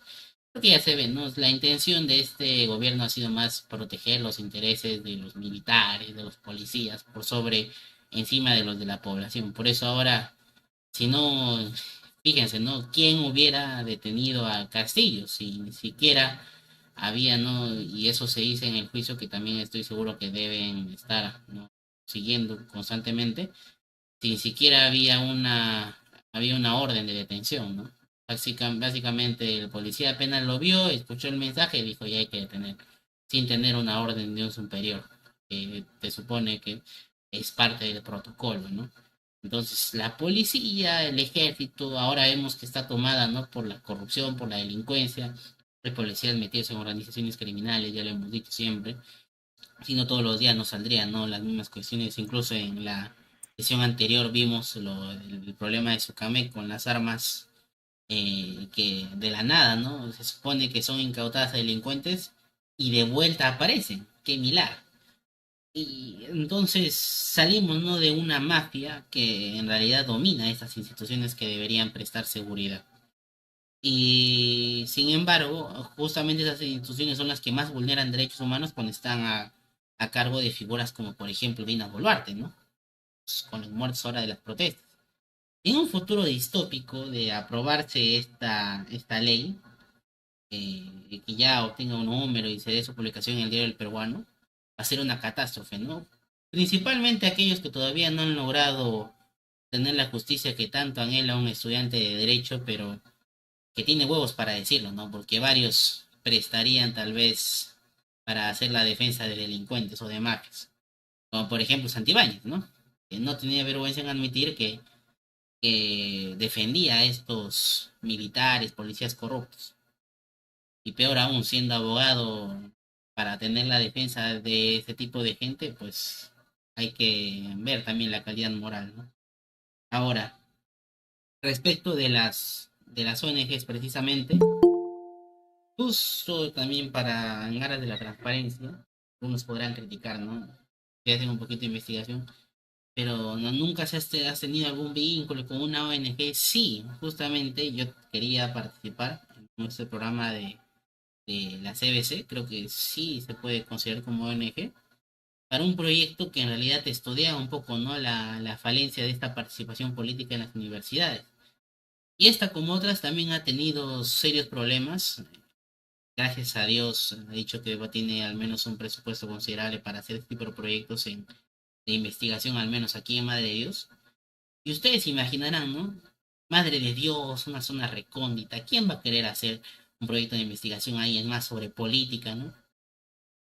creo que ya se ve, ¿no? La intención de este gobierno ha sido más proteger los intereses de los militares, de los policías, por sobre encima de los de la población. Por eso ahora, si no, fíjense, ¿no? ¿Quién hubiera detenido a Castillo? Si ni siquiera había, ¿no? Y eso se dice en el juicio que también estoy seguro que deben estar, ¿no? Siguiendo constantemente, si ni siquiera había una orden de detención, ¿no? Básicamente el policía apenas lo vio, escuchó el mensaje y dijo ya hay que detener, sin tener una orden de un superior, que te supone que es parte del protocolo, ¿no? Entonces, la policía, el ejército, ahora vemos que está tomada, ¿no? Por la corrupción, por la delincuencia. Hay policías metidos en organizaciones criminales, ya lo hemos dicho siempre. Si no, todos los días nos saldrían, ¿no? Las mismas cuestiones. Incluso en la sesión anterior vimos el problema de Sucame con las armas que de la nada, ¿no? Se supone que son incautadas a delincuentes y de vuelta aparecen. ¡Qué milagro! Y entonces salimos, ¿no? De una mafia que en realidad domina estas instituciones que deberían prestar seguridad. Y sin embargo, justamente esas instituciones son las que más vulneran derechos humanos cuando están a cargo de figuras como por ejemplo Dina Boluarte, ¿no? Pues, con los muertos ahora de las protestas. En un futuro distópico de aprobarse esta ley, que ya obtenga un número y se dé su publicación en el diario El Peruano, va a ser una catástrofe, ¿no? Principalmente aquellos que todavía no han logrado tener la justicia que tanto anhela un estudiante de derecho, pero que tiene huevos para decirlo, ¿no? Porque varios prestarían tal vez para hacer la defensa de delincuentes o de mafias, como por ejemplo Santibáñez, ¿no? Que no tenía vergüenza en admitir que defendía a estos militares, policías corruptos. Y peor aún, siendo abogado para tener la defensa de ese tipo de gente, pues hay que ver también la calidad moral, ¿no? Ahora, respecto de las ONGs precisamente, justo también para en aras de la transparencia, algunos podrán criticar, ¿no? Que hacen un poquito de investigación, pero nunca has tenido algún vínculo con una ONG. Sí, justamente yo quería participar en nuestro programa de la CBC, creo que sí se puede considerar como ONG, para un proyecto que en realidad estudia un poco, ¿no? La falencia de esta participación política en las universidades. Y esta, como otras, también ha tenido serios problemas. Gracias a Dios, ha dicho que tiene al menos un presupuesto considerable para hacer este tipo de proyectos de investigación, al menos aquí en Madre de Dios. Y ustedes se imaginarán, ¿no? Madre de Dios, una zona recóndita. ¿Quién va a querer hacer un proyecto de investigación ahí, es más sobre política, ¿no?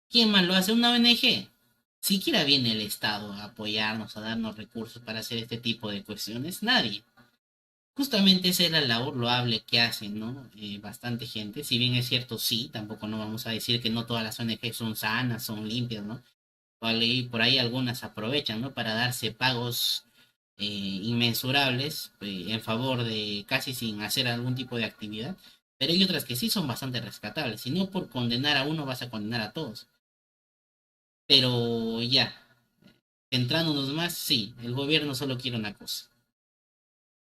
¿Quién más lo hace? Una ONG. Siquiera viene el Estado a apoyarnos, a darnos recursos para hacer este tipo de cuestiones. Nadie. Justamente esa es la labor loable que hacen, ¿no? Bastante gente. Si bien es cierto, sí, tampoco no vamos a decir que no todas las ONG son sanas, son limpias, ¿no? Por ahí algunas aprovechan, ¿no? Para darse pagos inmensurables en favor de casi sin hacer algún tipo de actividad. Pero hay otras que sí son bastante rescatables. Si no por condenar a uno vas a condenar a todos. Pero ya, centrándonos más, sí, el gobierno solo quiere una cosa.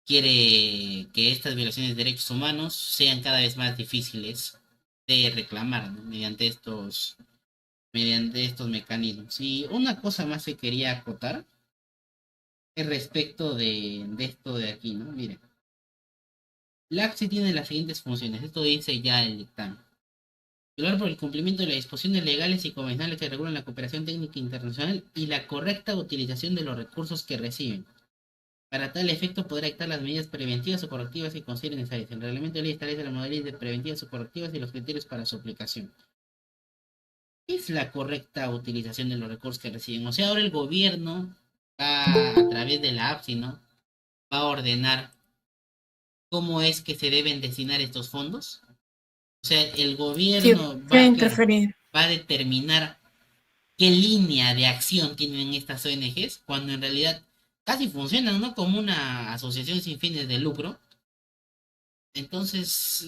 Quiere que estas violaciones de derechos humanos sean cada vez más difíciles de reclamar, ¿no? Mediante estos mecanismos. Y una cosa más que quería acotar es respecto de esto de aquí, ¿no? Miren, la ACSI tiene las siguientes funciones. Esto dice ya el dictamen. Velar por el cumplimiento de las disposiciones legales y convencionales que regulan la cooperación técnica internacional y la correcta utilización de los recursos que reciben. Para tal efecto, podrá dictar las medidas preventivas o correctivas que considere necesarias. El reglamento de ley establece las modalidades de preventivas o correctivas y los criterios para su aplicación. ¿Qué es la correcta utilización de los recursos que reciben? O sea, ahora el gobierno va a través de la APSI, ¿no? Va a ordenar cómo es que se deben destinar estos fondos. O sea, el Sí, gobierno quiere claro, interferir. va a determinar qué línea de acción tienen estas ONGs, cuando en realidad casi funcionan, ¿no? Como una asociación sin fines de lucro. Entonces,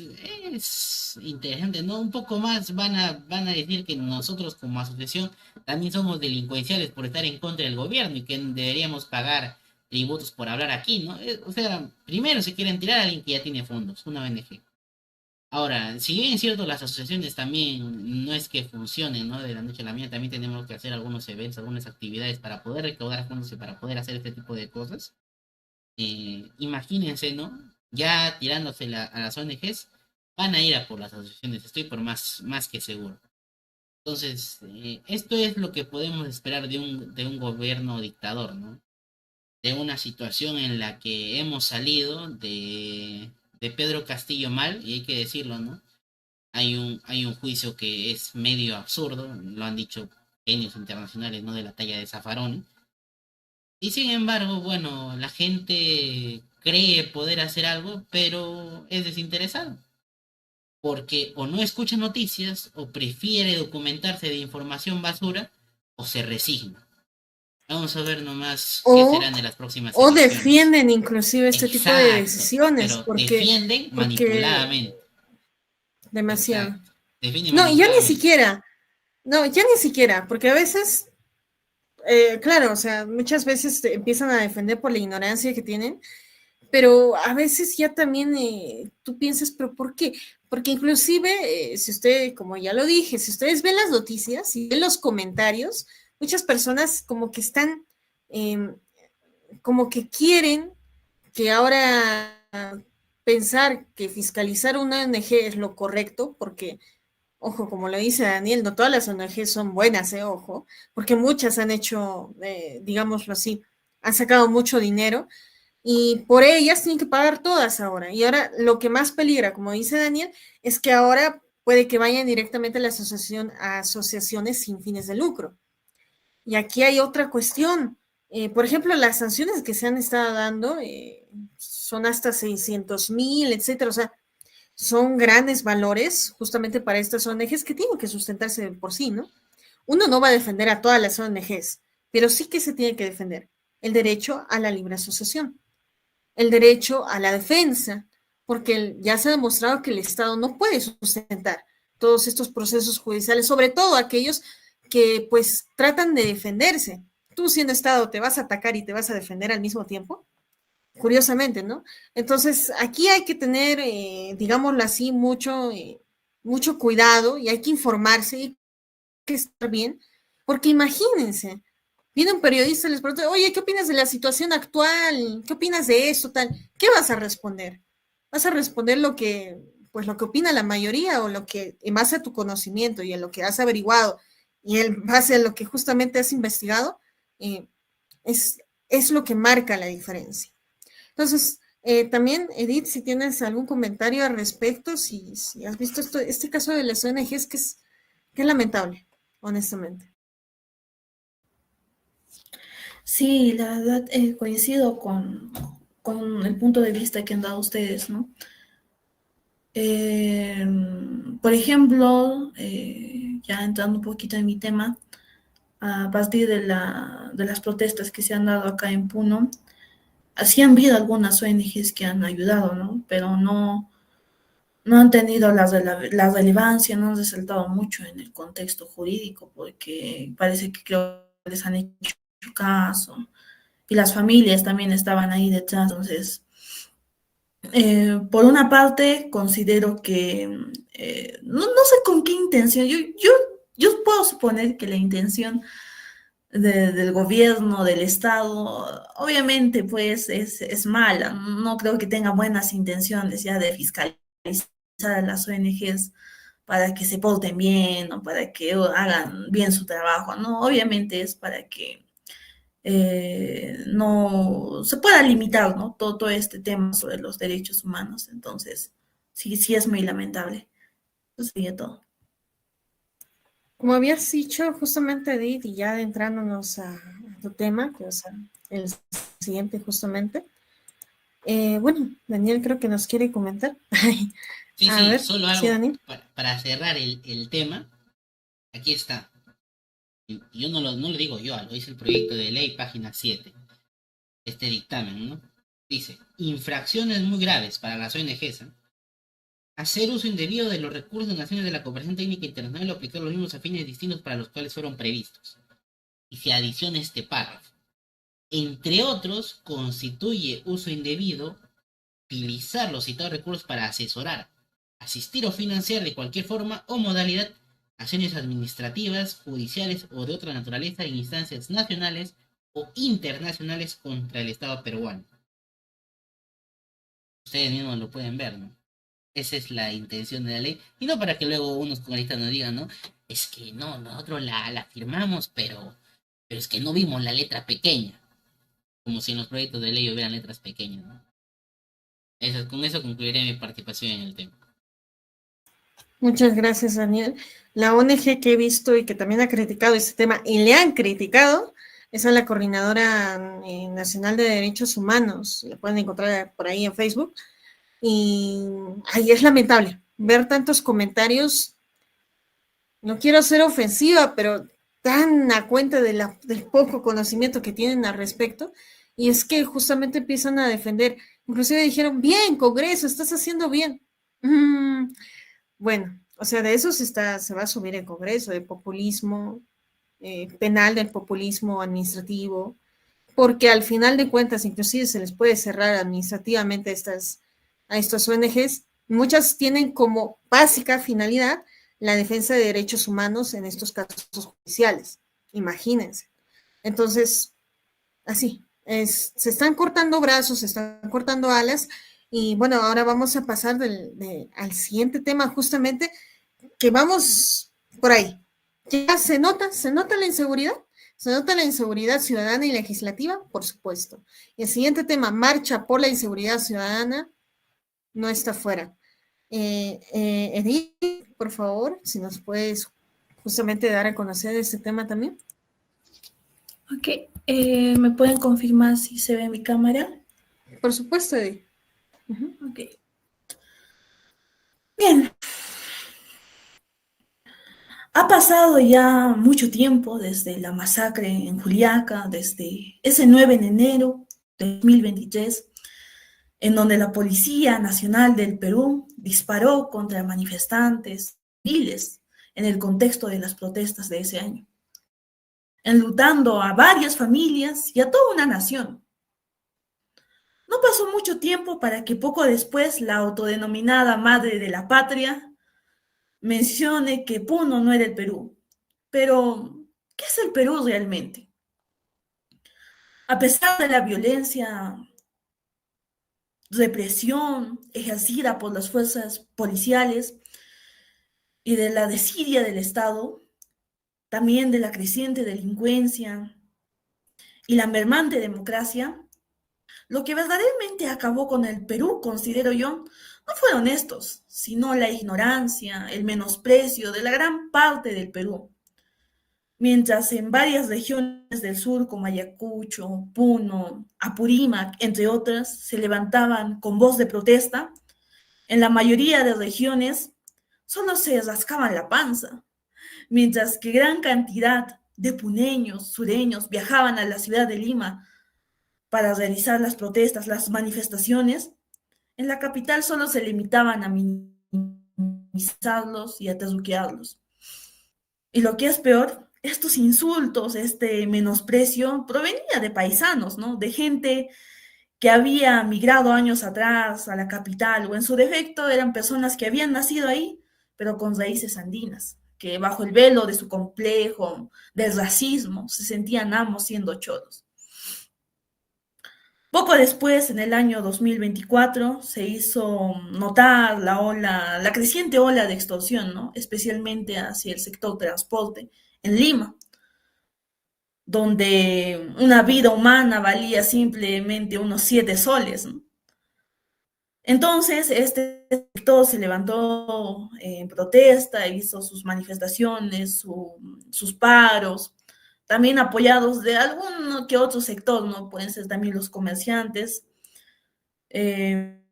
es interesante, ¿no? Un poco más van a decir que nosotros como asociación también somos delincuenciales por estar en contra del gobierno y que deberíamos pagar tributos por hablar aquí, ¿no? O sea, primero se quieren tirar a alguien que ya tiene fondos, una ONG. Ahora, si bien es cierto, las asociaciones también no es que funcionen, ¿no? De la noche a la mañana, también tenemos que hacer algunos eventos, algunas actividades para poder recaudar fondos y para poder hacer este tipo de cosas. Imagínense, ¿no? Ya tirándose a las ONGs, van a ir a por las asociaciones, estoy por más que seguro. Entonces, esto es lo que podemos esperar de un gobierno dictador, ¿no? De una situación en la que hemos salido de Pedro Castillo mal, y hay que decirlo, ¿no? Hay un juicio que es medio absurdo, lo han dicho genios internacionales, ¿no? De la talla de Zaffaroni. Y sin embargo, bueno, la gente cree poder hacer algo, pero es desinteresado. Porque o no escucha noticias, o prefiere documentarse de información basura, o se resigna. Vamos a ver nomás qué O, serán de las próximas o elecciones. defienden inclusive este tipo de Exacto, decisiones, pero defienden porque manipuladamente. demasiado. Exacto, defienden No, y ya ni manipuladamente. siquiera, no, ya ni siquiera, porque a veces, claro, o sea, muchas veces te empiezan a defender por la ignorancia que tienen, pero a veces ya también tú piensas, pero ¿por qué? Porque inclusive, si usted, como ya lo dije, si ustedes ven las noticias y ven los comentarios, muchas personas como que están, eh, como que quieren que ahora pensar que fiscalizar una ONG es lo correcto, porque, ojo, como lo dice Daniel, no todas las ONG son buenas, ojo, porque muchas han hecho, digámoslo así, han sacado mucho dinero y por ellas tienen que pagar todas ahora. Y ahora lo que más peligra, como dice Daniel, es que ahora puede que vayan directamente a la asociación, a asociaciones sin fines de lucro. Y aquí hay otra cuestión. Por ejemplo, las sanciones que se han estado dando son hasta 600,000, etcétera. O sea, son grandes valores justamente para estas ONGs que tienen que sustentarse por sí, ¿no? Uno no va a defender a todas las ONGs, pero sí que se tiene que defender el derecho a la libre asociación, el derecho a la defensa, porque ya se ha demostrado que el Estado no puede sustentar todos estos procesos judiciales, sobre todo aquellos que pues tratan de defenderse, tú siendo Estado te vas a atacar y te vas a defender al mismo tiempo? Curiosamente, ¿no? Entonces, aquí hay que tener, digámoslo así, mucho cuidado y hay que informarse y hay que estar bien, porque imagínense, viene un periodista y les pregunta, oye, ¿qué opinas de la situación actual? ¿Qué opinas de esto? Tal? ¿Qué vas a responder? ¿Vas a responder pues lo que opina la mayoría o lo que, en base a tu conocimiento y en lo que has averiguado y en base a lo que justamente has investigado, eh, es, es lo que marca la diferencia? Entonces, también, Edith, si tienes algún comentario al respecto, si has visto este caso de las ONGs, que es lamentable, honestamente. Sí, la verdad, coincido con el punto de vista que han dado ustedes, ¿no? Eh, por ejemplo, ya entrando un poquito en mi tema, a partir de las protestas que se han dado acá en Puno, sí han habido algunas ONGs que han ayudado, ¿no? Pero no han tenido la relevancia, no han resaltado mucho en el contexto jurídico, porque parece que creo que les han hecho caso, y las familias también estaban ahí detrás. Entonces, por una parte, considero que no sé con qué intención, yo puedo suponer que la intención del gobierno, del Estado, obviamente pues es mala. No creo que tenga buenas intenciones ya de fiscalizar a las ONGs para que se porten bien o para que hagan bien su trabajo, ¿no? Obviamente es para que no se pueda limitar, ¿no? Todo este tema sobre los derechos humanos. Entonces, sí es muy lamentable. Eso sería todo. Como habías dicho, justamente, Edith, y ya adentrándonos a tu tema, que es el siguiente justamente, bueno, Daniel creo que nos quiere comentar. Sí, A sí, ver, solo sí, algo Daniel. para cerrar el tema. Aquí está. Y yo no lo digo yo, lo dice el proyecto de ley, página 7. Este dictamen, ¿no? Dice, infracciones muy graves para las ONGs, ¿eh? Hacer uso indebido de los recursos nacionales de la cooperación técnica internacional o aplicar los mismos a fines distintos para los cuales fueron previstos. Y se adiciona este párrafo. Entre otros, constituye uso indebido utilizar los citados recursos para asesorar, asistir o financiar de cualquier forma o modalidad acciones administrativas, judiciales o de otra naturaleza en instancias nacionales o internacionales contra el Estado peruano. Ustedes mismos lo pueden ver, ¿no? Esa es la intención de la ley. Y no para que luego unos congresistas nos digan, ¿no? Es que no, nosotros la firmamos, pero es que no vimos la letra pequeña. Como si en los proyectos de ley hubieran letras pequeñas, ¿no? Con eso concluiré mi participación en el tema. Muchas gracias, Daniel. La ONG que he visto y que también ha criticado este tema y le han criticado es a la Coordinadora Nacional de Derechos Humanos. La pueden encontrar por ahí en Facebook. Y ahí es lamentable ver tantos comentarios. No quiero ser ofensiva, pero tan a cuenta del poco conocimiento que tienen al respecto. Y es que justamente empiezan a defender. Inclusive dijeron, bien, Congreso, estás haciendo bien. Bueno, o sea, de eso se va a subir el Congreso, de populismo penal, del populismo administrativo, porque al final de cuentas, inclusive se les puede cerrar administrativamente a estas ONGs. Muchas tienen como básica finalidad la defensa de derechos humanos en estos casos judiciales. Imagínense. Entonces, así, se están cortando brazos, se están cortando alas. Y bueno, ahora vamos a pasar al siguiente tema, justamente, que vamos por ahí. Ya se nota la inseguridad ciudadana y legislativa, por supuesto. Y el siguiente tema, marcha por la inseguridad ciudadana, no está fuera. Edith, por favor, si nos puedes justamente dar a conocer este tema también. Ok, ¿me pueden confirmar si se ve mi cámara? Por supuesto, Edith. Ok. Bien. Ha pasado ya mucho tiempo desde la masacre en Juliaca, desde ese 9 de enero de 2023, en donde la Policía Nacional del Perú disparó contra manifestantes civiles en el contexto de las protestas de ese año. enlutando a varias familias y a toda una nación. No pasó mucho tiempo para que poco después la autodenominada madre de la patria mencione que Puno no era el Perú. Pero, ¿qué es el Perú realmente? A pesar de la violencia, represión ejercida por las fuerzas policiales y de la desidia del Estado, también de la creciente delincuencia y la mermante democracia, lo que verdaderamente acabó con el Perú, considero yo, no fueron estos, sino la ignorancia, el menosprecio de la gran parte del Perú. Mientras en varias regiones del sur, como Ayacucho, Puno, Apurímac, entre otras, se levantaban con voz de protesta, en la mayoría de regiones solo se rascaban la panza, mientras que gran cantidad de puneños, sureños, viajaban a la ciudad de Lima para realizar las protestas, las manifestaciones. En la capital solo se limitaban a minimizarlos y a terruquearlos. Y lo que es peor, estos insultos, este menosprecio, provenía de paisanos, ¿no? De gente que había migrado años atrás a la capital, o en su defecto eran personas que habían nacido ahí, pero con raíces andinas, que bajo el velo de su complejo, del racismo, se sentían amos siendo cholos. Poco después, en el año 2024, se hizo notar la creciente ola de extorsión, ¿no? Especialmente hacia el sector transporte en Lima, donde una vida humana valía simplemente unos 7 soles, ¿no? Entonces, este sector se levantó en protesta, hizo sus manifestaciones, sus paros, también apoyados de algún que otro sector, ¿no? Pueden ser también los comerciantes, eh,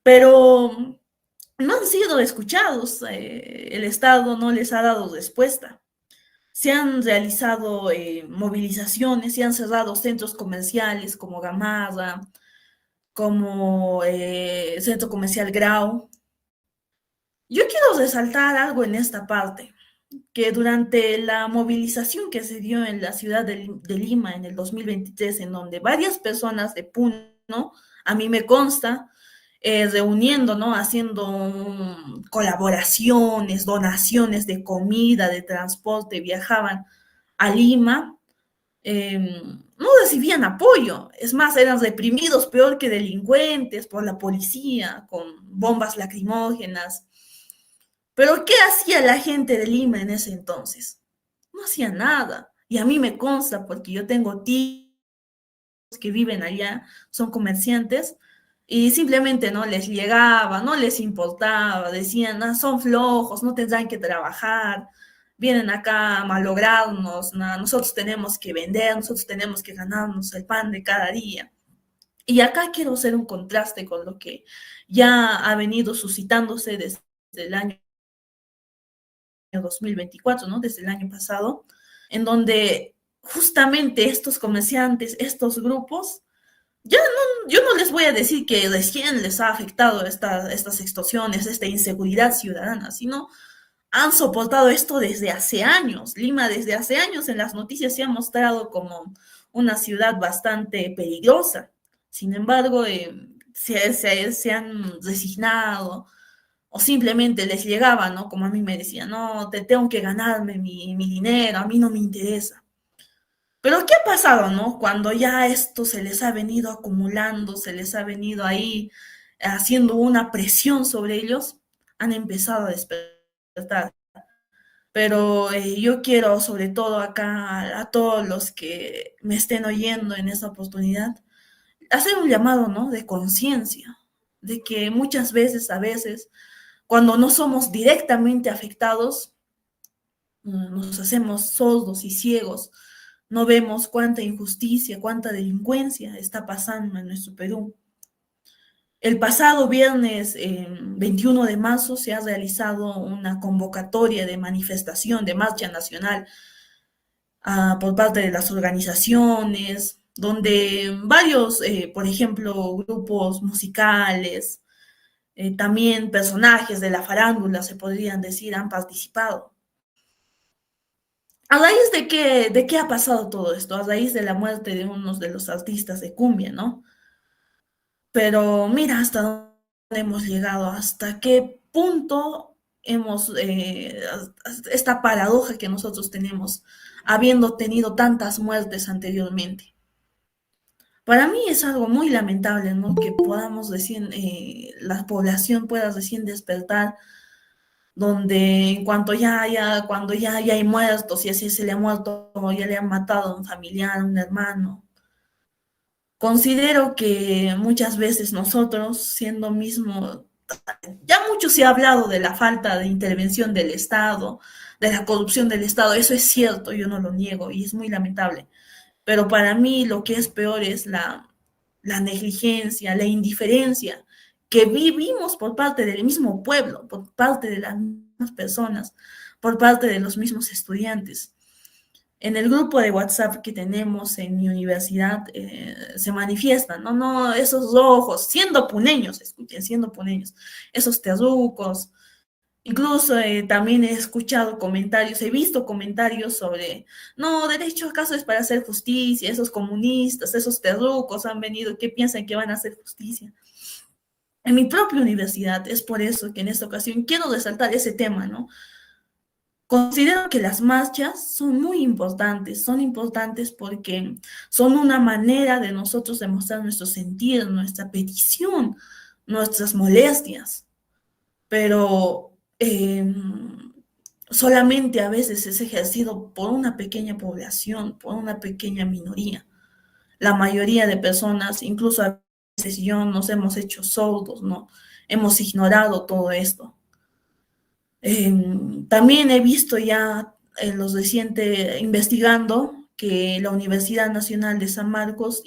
pero no han sido escuchados, el Estado no les ha dado respuesta. Se han realizado movilizaciones, se han cerrado centros comerciales como Gamarra, como Centro Comercial Grau. Yo quiero resaltar algo en esta parte, que durante la movilización que se dio en la ciudad de Lima en el 2023, en donde varias personas de Puno, a mí me consta, reuniendo, ¿no? Haciendo colaboraciones, donaciones de comida, de transporte, viajaban a Lima, no recibían apoyo. Es más, eran reprimidos peor que delincuentes por la policía, con bombas lacrimógenas. Pero ¿qué hacía la gente de Lima en ese entonces? No hacía nada. Y a mí me consta, porque yo tengo tíos que viven allá, son comerciantes, y simplemente no les llegaba, no les importaba, decían, ah, son flojos, no tendrán que trabajar, vienen acá a malograrnos, nosotros tenemos que vender, nosotros tenemos que ganarnos el pan de cada día. Y acá quiero hacer un contraste con lo que ya ha venido suscitándose desde el año 2024, ¿no? Desde el año pasado, en donde justamente estos comerciantes, estos grupos, yo no les voy a decir que recién les ha afectado estas extorsiones, esta inseguridad ciudadana, sino han soportado esto desde hace años. Lima desde hace años en las noticias se ha mostrado como una ciudad bastante peligrosa. Sin embargo, se han resignado o simplemente les llegaba, ¿no? Como a mí me decían, no, te tengo que ganarme mi dinero, a mí no me interesa. Pero ¿qué ha pasado, no? Cuando ya esto se les ha venido acumulando, se les ha venido ahí haciendo una presión sobre ellos, han empezado a despertar. Pero yo quiero, sobre todo acá, a todos los que me estén oyendo en esta oportunidad, hacer un llamado, ¿no? De conciencia, de que muchas veces, a veces, cuando no somos directamente afectados, nos hacemos sordos y ciegos, no vemos cuánta injusticia, cuánta delincuencia está pasando en nuestro Perú. El pasado viernes 21 de marzo se ha realizado una convocatoria de manifestación, de marcha nacional por parte de las organizaciones, donde varios, por ejemplo, grupos musicales, también personajes de la farándula, se podrían decir, han participado. ¿A raíz de qué ha pasado todo esto? A raíz de la muerte de uno de los artistas de cumbia, ¿no? Pero mira hasta dónde hemos llegado, hasta qué punto hemos, esta paradoja que nosotros tenemos, habiendo tenido tantas muertes anteriormente. Para mí es algo muy lamentable, ¿no? Que podamos recién, la población pueda recién despertar, donde en cuanto cuando ya hay muertos, y así se le ha muerto, o ya le han matado a un familiar, a un hermano. Considero que muchas veces nosotros, siendo mismo, ya mucho se ha hablado de la falta de intervención del Estado, de la corrupción del Estado, eso es cierto, yo no lo niego y es muy lamentable, pero para mí lo que es peor es la negligencia, la indiferencia que vivimos por parte del mismo pueblo, por parte de las mismas personas, por parte de los mismos estudiantes. En el grupo de WhatsApp que tenemos en mi universidad se manifiestan, ¿no? No, esos rojos, siendo puneños, escuchen, siendo puneños, esos terrucos. Incluso también he escuchado comentarios, he visto comentarios sobre, no, derecho acaso es para hacer justicia, esos comunistas, esos terrucos han venido, ¿qué piensan que van a hacer justicia? En mi propia universidad, es por eso que en esta ocasión quiero resaltar ese tema, ¿no? Considero que las marchas son importantes porque son una manera de nosotros demostrar nuestro sentir, nuestra petición, nuestras molestias, pero solamente a veces es ejercido por una pequeña población, por una pequeña minoría. La mayoría de personas, incluso a veces yo, nos hemos hecho sordos, ¿no? Hemos ignorado todo esto. También he visto ya en los recientes investigando que la Universidad Nacional de San Marcos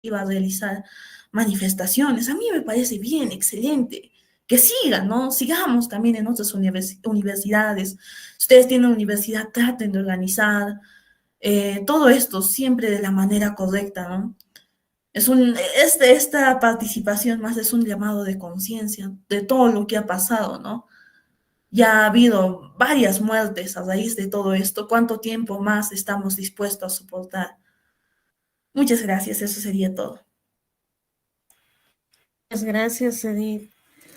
iba a realizar manifestaciones. A mí me parece bien, excelente, que sigan, ¿no? Sigamos también en otras universidades. Si ustedes tienen universidad, traten de organizar todo esto siempre de la manera correcta, ¿no? Esta participación más es un llamado de conciencia de todo lo que ha pasado, ¿no? Ya ha habido varias muertes a raíz de todo esto. ¿Cuánto tiempo más estamos dispuestos a soportar? Muchas gracias, eso sería todo. Muchas gracias, Edith.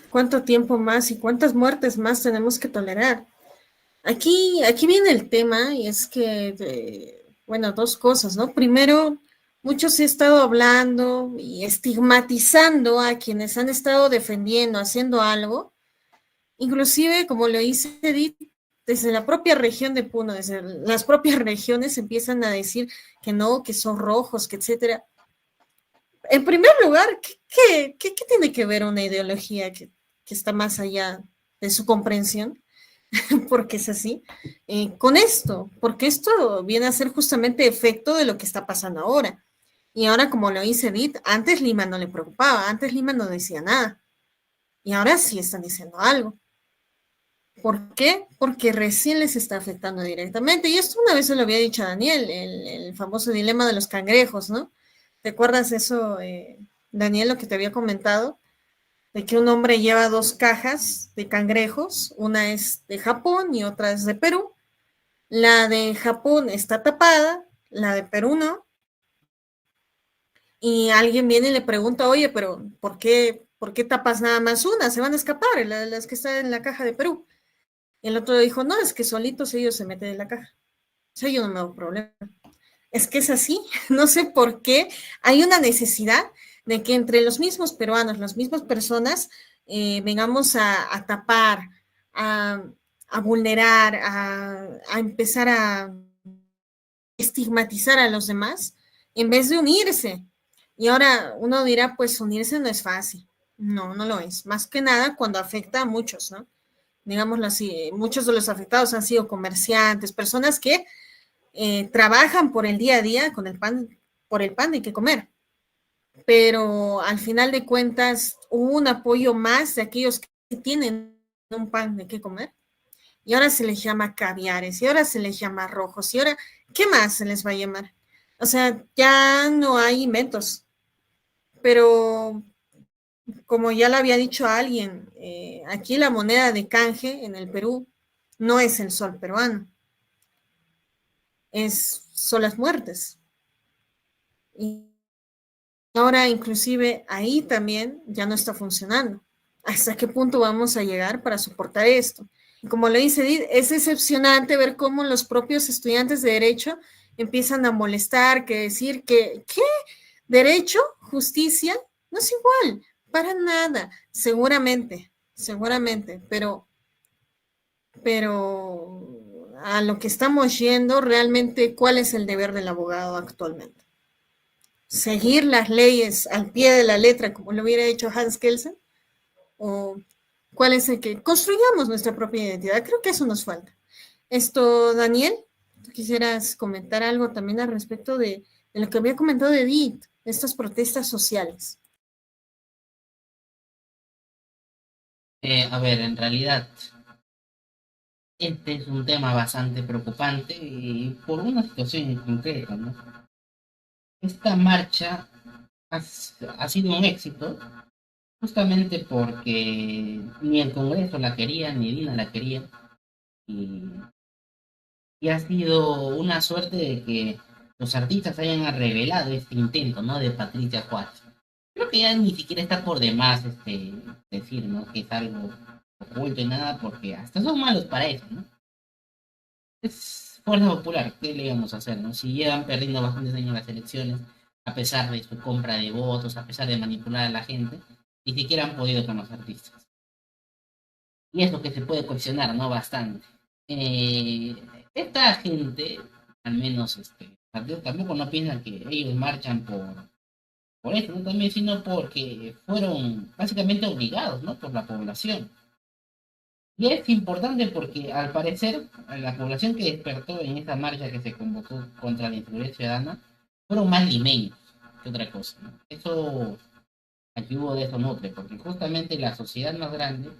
¿Cuánto tiempo más y cuántas muertes más tenemos que tolerar? Aquí viene el tema y es que, bueno, dos cosas, ¿no? Primero, mucho se ha estado hablando y estigmatizando a quienes han estado defendiendo, haciendo algo. Inclusive, como lo dice Edith, desde la propia región de Puno, desde las propias regiones empiezan a decir que no, que son rojos, que etcétera. En primer lugar, ¿qué tiene que ver una ideología que está más allá de su comprensión? Porque es así, con esto, porque esto viene a ser justamente efecto de lo que está pasando ahora. Y ahora, como lo dice Edith, antes Lima no le preocupaba, antes Lima no decía nada. Y ahora sí están diciendo algo. ¿Por qué? Porque recién les está afectando directamente. Y esto una vez se lo había dicho a Daniel, el famoso dilema de los cangrejos, ¿no? ¿Te acuerdas eso, Daniel, lo que te había comentado? De que un hombre lleva dos cajas de cangrejos, una es de Japón y otra es de Perú. La de Japón está tapada, la de Perú no. Y alguien viene y le pregunta, oye, pero por qué tapas nada más una? Se van a escapar, las que están en la caja de Perú. Y el otro dijo, no, es que solitos ellos se meten en la caja. O sea, yo no me hago problema. Es que es así, no sé por qué hay una necesidad de que entre los mismos peruanos, las mismas personas, vengamos a tapar, a, a vulnerar, a empezar a estigmatizar a los demás, en vez de unirse. Y ahora uno dirá, pues unirse no es fácil. No, no lo es. Más que nada cuando afecta a muchos, ¿no? Digámoslo así, muchos de los afectados han sido comerciantes, personas que trabajan por el día a día con el pan, por el pan de que comer. Pero al final de cuentas hubo un apoyo más de aquellos que tienen un pan de qué comer. Y ahora se les llama caviares, y ahora se les llama rojos, y ahora, ¿qué más se les va a llamar? O sea, ya no hay inventos. Pero como ya lo había dicho alguien, aquí la moneda de canje en el Perú no es el sol peruano. son las muertes. Y ahora inclusive ahí también ya no está funcionando. ¿Hasta qué punto vamos a llegar para soportar esto? Y como lo dice Edith, es decepcionante ver cómo los propios estudiantes de Derecho empiezan a molestar, que decir que, ¿qué? ¿Derecho? ¿Justicia? No es igual, para nada, seguramente, pero a lo que estamos yendo, realmente, ¿cuál es el deber del abogado actualmente? ¿Seguir las leyes al pie de la letra, como lo hubiera hecho Hans Kelsen? ¿O cuál es el que construyamos nuestra propia identidad? Creo que eso nos falta. Daniel, ¿tú quisieras comentar algo también al respecto de lo que había comentado Edith, de estas protestas sociales? A ver, en realidad, este es un tema bastante preocupante y por una situación en concreto, ¿no? Esta marcha ha sido un éxito justamente porque ni el Congreso la quería, ni Dina la quería, y, y ha sido una suerte de que los artistas hayan revelado este intento, ¿no? De Patricia Juárez. Creo que ya ni siquiera está por demás decir, ¿no? Que es algo oculto y nada, porque hasta son malos para eso, ¿no? Es fuerza popular, ¿qué le íbamos a hacer, no? Si llevan perdiendo bastantes años las elecciones, a pesar de su compra de votos, a pesar de manipular a la gente, ni siquiera han podido con los artistas. Y es lo que se puede cuestionar, ¿no? Bastante. Eh, Esta gente, al menos, tampoco no piensan que ellos marchan por eso, ¿no? También, sino porque fueron básicamente obligados, ¿no? Por la población. Y es importante porque, al parecer, la población que despertó en esta marcha que se convocó contra la inseguridad ciudadana fueron más limeños que otra cosa, ¿no? Eso, aquí hubo de eso nutre, porque justamente la sociedad más grande,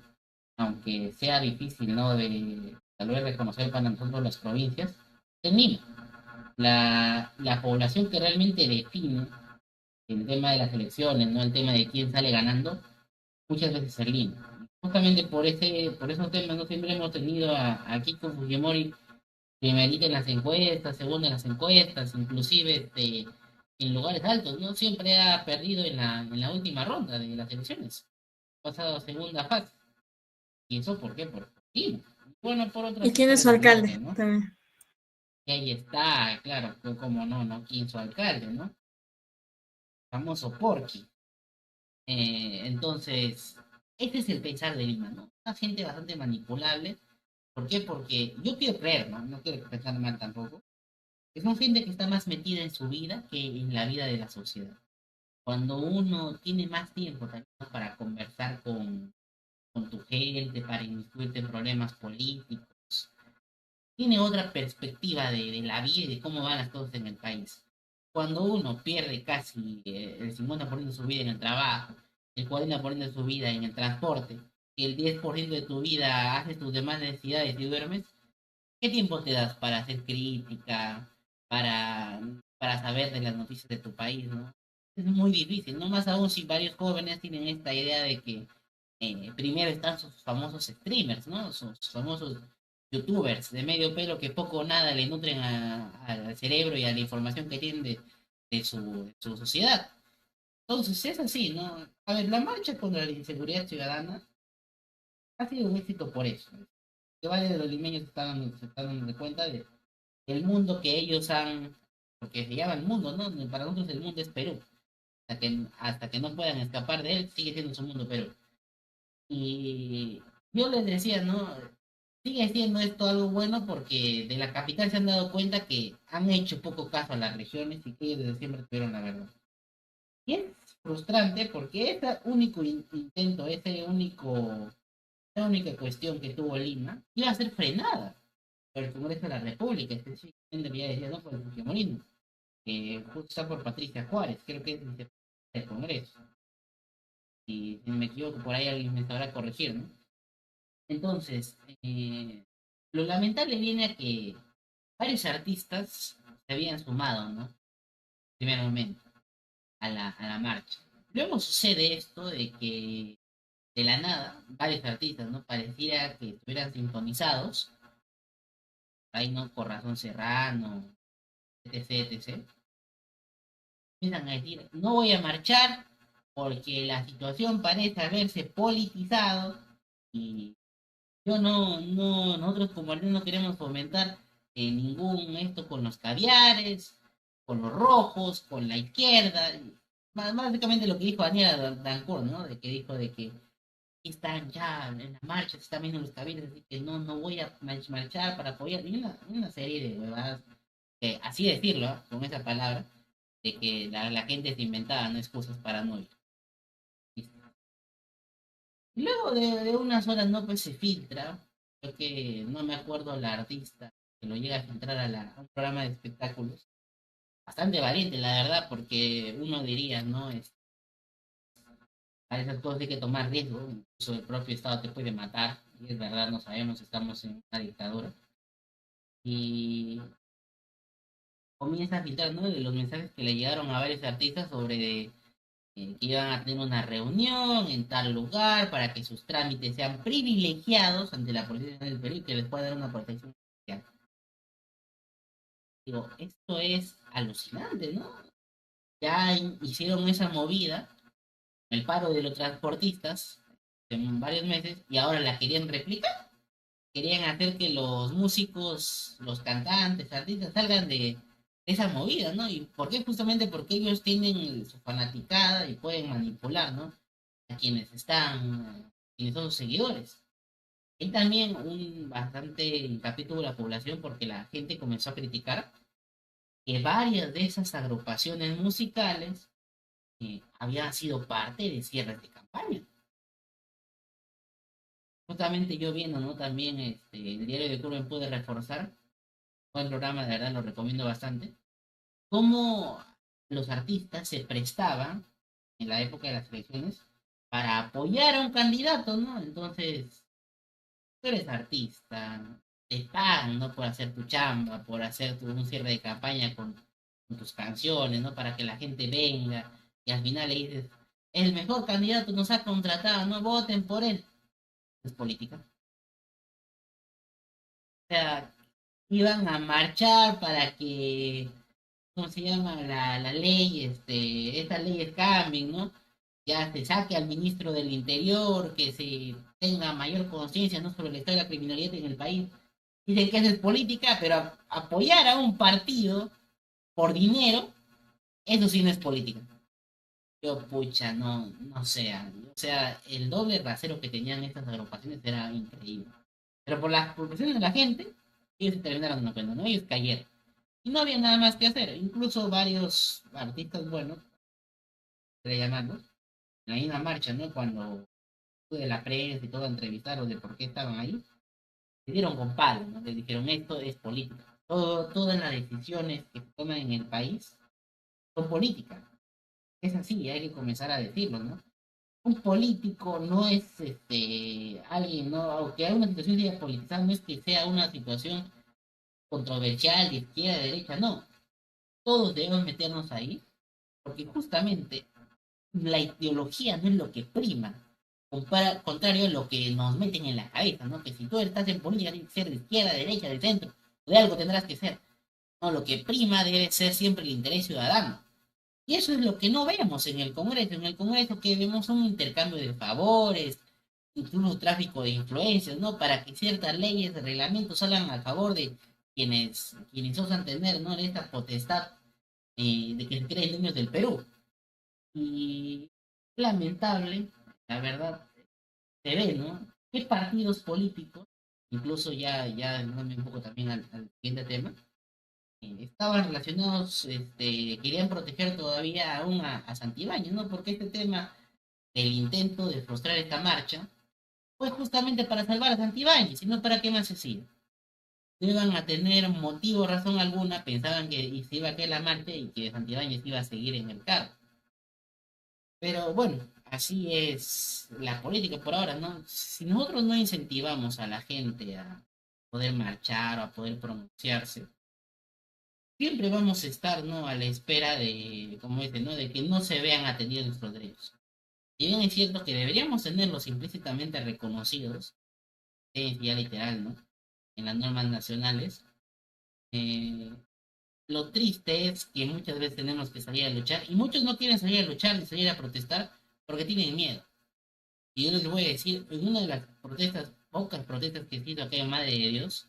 aunque sea difícil, ¿no? De tal vez reconocer para nosotros las provincias, es Lima. La población que realmente define el tema de las elecciones, ¿no? El tema de quién sale ganando, muchas veces es Lima. Justamente por esos temas no siempre hemos tenido aquí con Fujimori primerita en las encuestas, segunda en las encuestas, inclusive en lugares altos, ¿no? Siempre ha perdido en la última ronda de las elecciones, pasado a segunda fase. ¿Y eso por qué? Por Lima. Bueno, por otros ¿Y quién es su sectores del norte, alcalde? ¿no? También. Y ahí está, claro, como no, ¿no? ¿Quién su alcalde, no? Famoso Porky. Entonces, este es el pensar de Lima, ¿no? Una gente bastante manipulable. ¿Por qué? Porque yo quiero creer, ¿no? No quiero pensar mal tampoco. Que son gente que está más metida en su vida que en la vida de la sociedad. Cuando uno tiene más tiempo también, ¿no? Para conversar con tu gente, para inmiscuirte en problemas políticos, tiene otra perspectiva de la vida y de cómo van las cosas en el país. Cuando uno pierde casi el 50% de su vida en el trabajo, el 40% de su vida en el transporte, y el 10% de tu vida haces tus demás necesidades y duermes, ¿qué tiempo te das para hacer crítica, para, para saber de las noticias de tu país, ¿no? Es muy difícil, no más aún si varios jóvenes tienen esta idea de que primero están sus famosos streamers, ¿no? Sus famosos youtubers de medio pelo que poco o nada le nutren al cerebro y a la información que tienen de su sociedad. Entonces es así, ¿no? A ver, la marcha contra la inseguridad ciudadana ha sido un éxito por eso. Que varios de los limeños se están dando de cuenta del mundo que ellos han, porque se llama el mundo, ¿no? Para nosotros el mundo es Perú. Hasta que no puedan escapar de él, sigue siendo su mundo Perú. Y yo les decía, ¿no? Sigue siendo esto algo bueno porque de la capital se han dado cuenta que han hecho poco caso a las regiones y que ellos desde siempre tuvieron la verdad. Y es frustrante porque este único intento, esa única cuestión que tuvo Lima, iba a ser frenada por el Congreso de la República, específicamente ya decía, no por el Fujimorismo, que justo está por Patricia Juárez, creo que es el Congreso. Y si me equivoco, por ahí alguien me sabrá corregir, ¿no? Entonces, lo lamentable viene a que varios artistas se habían sumado, ¿no? En primer momento, a la marcha. Luego sucede esto de que de la nada, varios artistas, ¿no? Pareciera que estuvieran sintonizados, ahí no, Corazón Serrano, etc, etc, empiezan a decir, no voy a marchar porque la situación parece haberse politizado y yo nosotros como argentinos no queremos fomentar ningún esto con los caviares, con los rojos, con la izquierda. Básicamente lo que dijo Daniela Dancor, ¿no? De que dijo de que están ya en la marcha, se están viendo los caviares, así que no voy a marchar para apoyar. Y una serie de huevadas, que, así decirlo, ¿eh? Con esa palabra, de que la gente se inventaba, no excusas para no ir. Y luego de unas horas no pues se filtra, creo que no me acuerdo la artista que lo llega a filtrar a un programa de espectáculos. Bastante valiente, la verdad, porque uno diría, ¿no? A esas cosas hay que tomar riesgo, incluso el propio Estado te puede matar, y es verdad, no sabemos, estamos en una dictadura. Y comienza a filtrar, ¿no? De los mensajes que le llegaron a varios artistas sobre que iban a tener una reunión en tal lugar para que sus trámites sean privilegiados ante la Policía Nacional del Perú y que les pueda dar una protección especial. Digo, esto es alucinante, ¿no? Ya hicieron esa movida, el paro de los transportistas, en varios meses, y ahora la querían replicar. Querían hacer que los músicos, los cantantes, artistas salgan de esa movida, ¿no? ¿Y por qué? Justamente porque ellos tienen su fanaticada y pueden manipular, ¿no? A quienes son sus seguidores. Hay también un bastante capítulo de la población porque la gente comenzó a criticar que varias de esas agrupaciones musicales habían sido parte de cierres de campaña. Justamente yo viendo, ¿no? También el diario de Cuba me pude reforzar, buen programa, de verdad lo recomiendo bastante, cómo los artistas se prestaban en la época de las elecciones para apoyar a un candidato, ¿no? Entonces, tú eres artista, te pagan, ¿no? Por hacer tu chamba, por hacer un cierre de campaña con tus canciones, ¿no? Para que la gente venga y al final le dices, el mejor candidato nos ha contratado, no voten por él. Es política. O sea, iban a marchar para que, ¿cómo se llama? La ley, estas leyes cambien, ¿no? Ya se saque al ministro del Interior, que se tenga mayor conciencia, ¿no? Sobre el estado de la criminalidad en el país. Dicen que eso es política, pero apoyar a un partido por dinero, eso sí no es política. Yo, pucha, no sea. O sea, el doble rasero que tenían estas agrupaciones era increíble. Pero por las presiones de la gente, ellos se terminaron dando cuenta, ¿no? Ellos cayeron. Y no había nada más que hacer. Incluso varios artistas buenos, le llamando, en la misma marcha, ¿no? Cuando de la prensa y todo entrevistaron de por qué estaban ahí, se dieron con palo, ¿no? Les dijeron, esto es política. Todas las decisiones que se toman en el país son políticas. Es así, hay que comenzar a decirlo, ¿no? Un político no es alguien, ¿no? Aunque hay una situación sea politizada, no es que sea una situación controversial de izquierda, de derecha, no. Todos debemos meternos ahí, porque justamente la ideología no es lo que prima, contrario a lo que nos meten en la cabeza, ¿no? Que si tú estás en política tienes que ser de izquierda, de derecha, de centro, de algo tendrás que ser. No, lo que prima debe ser siempre el interés ciudadano. Y eso es lo que no vemos en el Congreso. En el Congreso que vemos un intercambio de favores, incluso tráfico de influencias, ¿no? Para que ciertas leyes, reglamentos salgan a favor de quienes osan tener, ¿no? Esta potestad de que se creen dueños del Perú. Y lamentable, la verdad, se ve, ¿no? ¿Qué partidos políticos, incluso ya dándome un poco también al siguiente tema, estaban relacionados, querían proteger todavía aún a Santibáñez, ¿no? Porque este tema del intento de frustrar esta marcha fue justamente para salvar a Santibáñez, sino para qué más se hacía. No iban a tener motivo, razón alguna, pensaban que se iba a caer la marcha y que Santibáñez iba a seguir en el cargo. Pero bueno, así es la política por ahora, ¿no? Si nosotros no incentivamos a la gente a poder marchar o a poder pronunciarse, siempre vamos a estar, ¿no? A la espera de, como dice, ¿no? De que no se vean atendidos nuestros derechos. Y bien es cierto que deberíamos tenerlos implícitamente reconocidos, ya literal, ¿no? En las normas nacionales, eh, lo triste es que muchas veces tenemos que salir a luchar y muchos no quieren salir a luchar ni salir a protestar porque tienen miedo. Y yo les voy a decir, en una de las protestas, pocas protestas que he sido acá en Madre de Dios,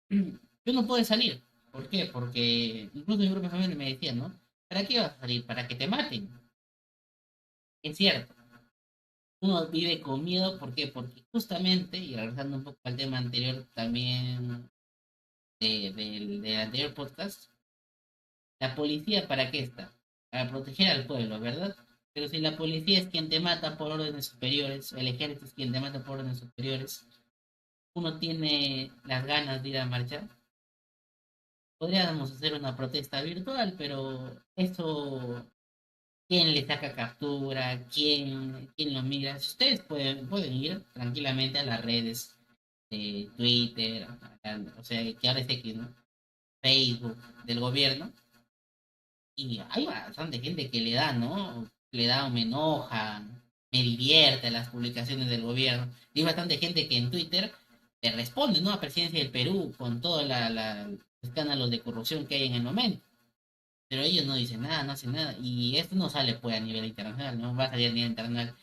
yo no puedo salir. ¿Por qué? Porque incluso mi propia familia me decía, ¿no? ¿Para qué vas a salir? ¿Para que te maten? Es cierto, uno vive con miedo, ¿por qué? Porque justamente, y regresando un poco al tema anterior también del anterior podcast, la policía ¿para qué está? Para proteger al pueblo, ¿verdad? Pero si la policía es quien te mata por órdenes superiores, el ejército es quien te mata por órdenes superiores, uno tiene las ganas de ir a marchar. Podríamos hacer una protesta virtual, pero eso, ¿quién le saca captura? ¿Quién lo mira? Si ustedes pueden ir tranquilamente a las redes de Twitter, o sea, que ahora es X, ¿no? Facebook del gobierno, y hay bastante gente que le da, ¿no? Le da o me enoja, me divierte las publicaciones del gobierno. Y hay bastante gente que en Twitter le responde, ¿no? A Presidencia del Perú con todos los escándalos de corrupción que hay en el momento. Pero ellos no dicen nada, no hacen nada. Y esto no sale pues a nivel internacional, no va a salir a nivel internacional.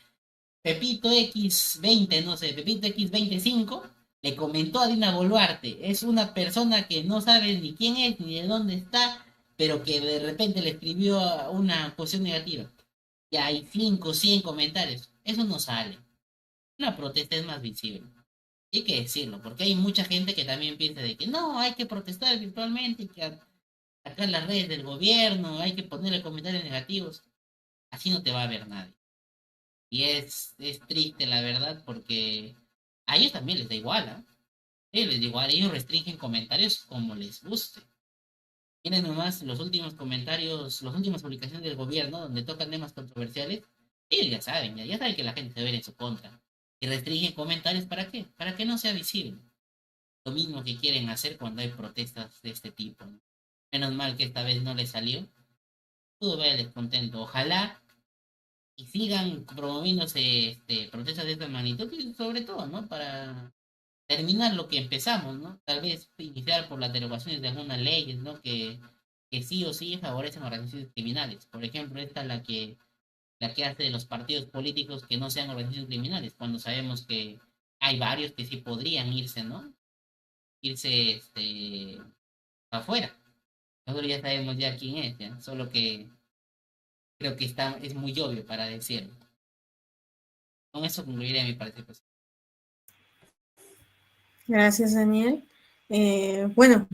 Pepito X20, no sé, Pepito X25 le comentó a Dina Boluarte, es una persona que no sabe ni quién es ni de dónde está, pero que de repente le escribió una cuestión negativa. Y hay 5 100 comentarios. Eso no sale. Una protesta es más visible. Hay que decirlo, porque hay mucha gente que también piensa de que no, hay que protestar virtualmente, hay que atacar las redes del gobierno, hay que ponerle comentarios negativos. Así no te va a ver nadie. Y es triste, la verdad, porque a ellos también les da igual, ¿ah? Les da igual, ellos restringen comentarios como les guste. Miren nomás los últimos comentarios, las últimas publicaciones del gobierno donde tocan temas controversiales, ellos ya saben que la gente se ve en su contra. Y restringen comentarios, ¿para qué? Para que no sea visible. Lo mismo que quieren hacer cuando hay protestas de este tipo, ¿no? Menos mal que esta vez no les salió. Pudo ver el descontento. Ojalá y sigan promoviéndose protestas de esta magnitud, y sobre todo, ¿no? Para terminar lo que empezamos, ¿no? Tal vez iniciar por las derogaciones de algunas leyes, ¿no? Que sí o sí favorecen organizaciones criminales. Por ejemplo, esta es la que hace de los partidos políticos que no sean organizaciones criminales, cuando sabemos que hay varios que sí podrían irse, ¿no? Irse afuera. Nosotros ya sabemos ya quién es, ¿ya? Solo que creo que es muy obvio para decirlo. Con eso concluiré mi participación. Gracias, Daniel. Bueno,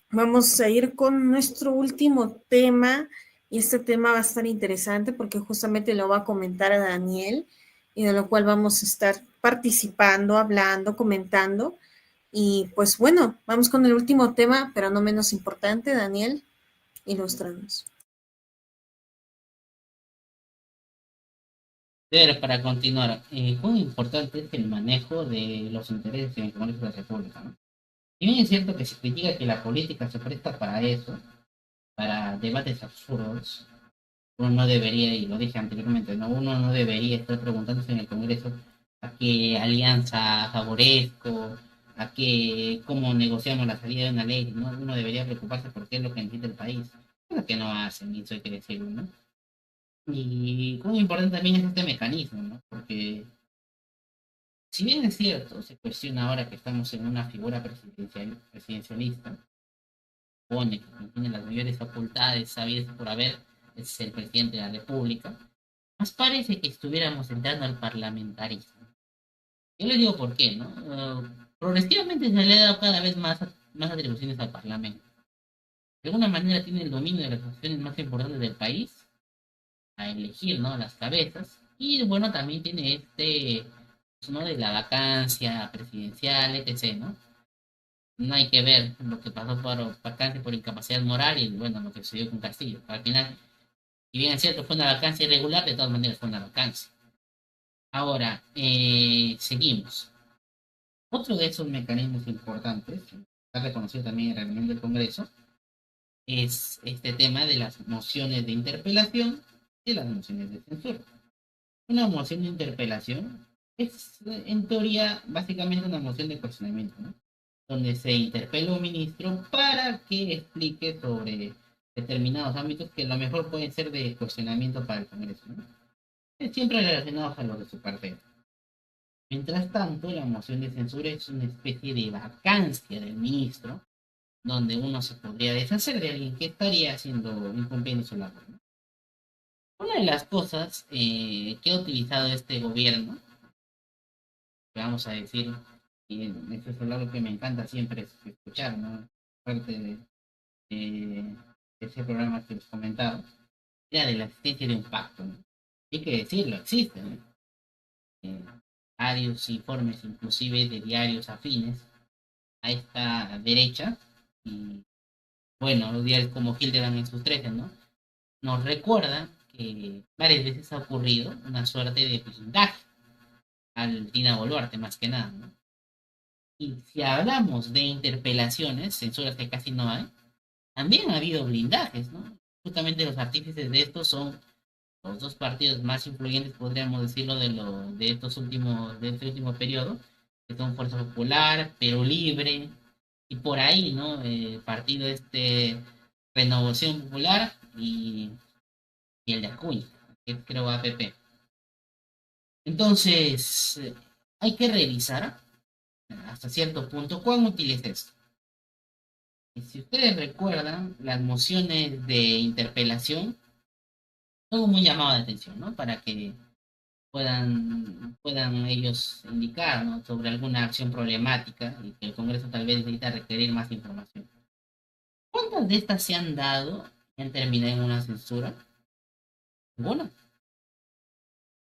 vamos a ir con nuestro último tema, y este tema va a estar interesante porque justamente lo va a comentar a Daniel, y de lo cual vamos a estar participando, hablando, comentando. Y pues bueno, vamos con el último tema, pero no menos importante. Daniel, ilústranos. Pero para continuar, muy importante es el manejo de los intereses en el Congreso de la República, ¿no? Y bien es cierto que se critica que la política se presta para eso, para debates absurdos. Uno no debería, y lo dije anteriormente, ¿no? Uno no debería estar preguntándose en el Congreso a qué alianza favorezco, a qué, cómo negociamos la salida de una ley, ¿no? Uno debería preocuparse por qué es lo que necesita el país. Es lo que no hacen, y eso hay que decirlo, ¿no? Y muy importante también es este mecanismo, ¿no? Porque si bien es cierto, se cuestiona ahora que estamos en una figura presidencialista, pone que tiene las mayores facultades sabidas por haber, es el presidente de la República, más parece que estuviéramos entrando al parlamentarismo. Yo le digo por qué, ¿no? Progresivamente se le ha dado cada vez más atribuciones al Parlamento. De alguna manera tiene el dominio de las cuestiones más importantes del país, a elegir, ¿no? Las cabezas, y bueno, también tiene ¿no? De la vacancia presidencial, etc., ¿no? No hay que ver lo que pasó por vacancia por incapacidad moral y bueno, lo que sucedió con Castillo. Al final, si bien es cierto, fue una vacancia irregular, de todas maneras fue una vacancia. Ahora, seguimos. Otro de esos mecanismos importantes, está reconocido también en el reglamento del Congreso, es este tema de las mociones de interpelación y las mociones de censura. Una moción de interpelación es, en teoría, básicamente una moción de cuestionamiento, ¿no? donde se interpela a un ministro para que explique sobre determinados ámbitos que a lo mejor pueden ser de cuestionamiento para el Congreso, ¿no? Siempre relacionados a los de su partido. Mientras tanto, la moción de censura es una especie de vacancia del ministro, donde uno se podría deshacer de alguien que estaría haciendo, incumpliendo su labor, ¿no? Una de las cosas que ha utilizado este gobierno, vamos a decir, y eso es algo que me encanta siempre escuchar, ¿no? Parte de ese programa que les comentaba, era de la existencia de un pacto, ¿no? Hay que decirlo, existe, ¿no? Varios informes, inclusive de diarios afines a esta derecha, y bueno, los diarios como Hildebrand en sus 13, ¿no? Nos recuerda que varias veces ha ocurrido una suerte de blindaje al Dina Boluarte, más que nada, ¿no? Y si hablamos de interpelaciones, censuras que casi no hay, también ha habido blindajes, ¿no? Justamente los artífices de esto son los dos partidos más influyentes, podríamos decirlo, de este último periodo, que son Fuerza Popular, Perú Libre, y por ahí, ¿no? Partido Renovación Popular y el de Acuña, que creo APP. Entonces, hay que revisar hasta cierto punto cuán útil es esto. Y si ustedes recuerdan, las mociones de interpelación son muy llamado de atención, ¿no? Para que puedan ellos indicar, ¿no? Sobre alguna acción problemática y que el Congreso tal vez necesita requerir más información. ¿Cuántas de estas se han dado y han terminado en una censura? Bueno,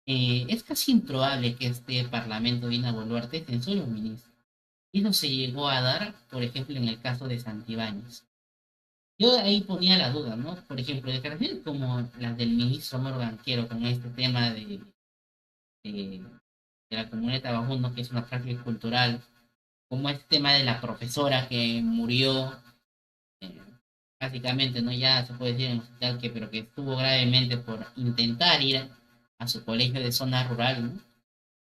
es casi improbable que este Parlamento Dina Boluarte censure a un ministro. Y eso se llegó a dar, por ejemplo, en el caso de Santibáñez. Yo ahí ponía la duda, ¿no? Por ejemplo, declaraciones como las del ministro Morgan Banquero con este tema de, de la comunidad de Tabajundo, que es una práctica cultural, como este tema de la profesora que murió, eh, básicamente, ¿no? Ya se puede decir en el hospital, pero que estuvo gravemente por intentar ir a su colegio de zona rural, ¿no?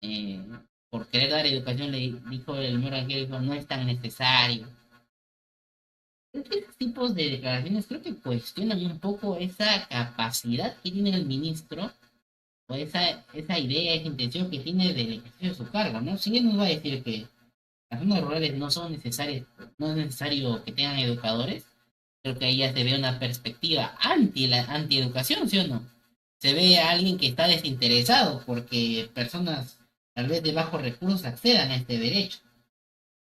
Eh, por querer dar educación, le dijo el Morgan Banquero, no es tan necesario. Estos tipos de declaraciones creo que cuestionan un poco esa capacidad que tiene el ministro o esa idea, esa intención que tiene del ejercicio de su cargo, ¿no? Si bien nos va a decir que las zonas rurales no son necesarias, no es necesario que tengan educadores, creo que ahí ya se ve una perspectiva anti-educación, ¿sí o no? Se ve a alguien que está desinteresado porque personas tal vez de bajos recursos accedan a este derecho.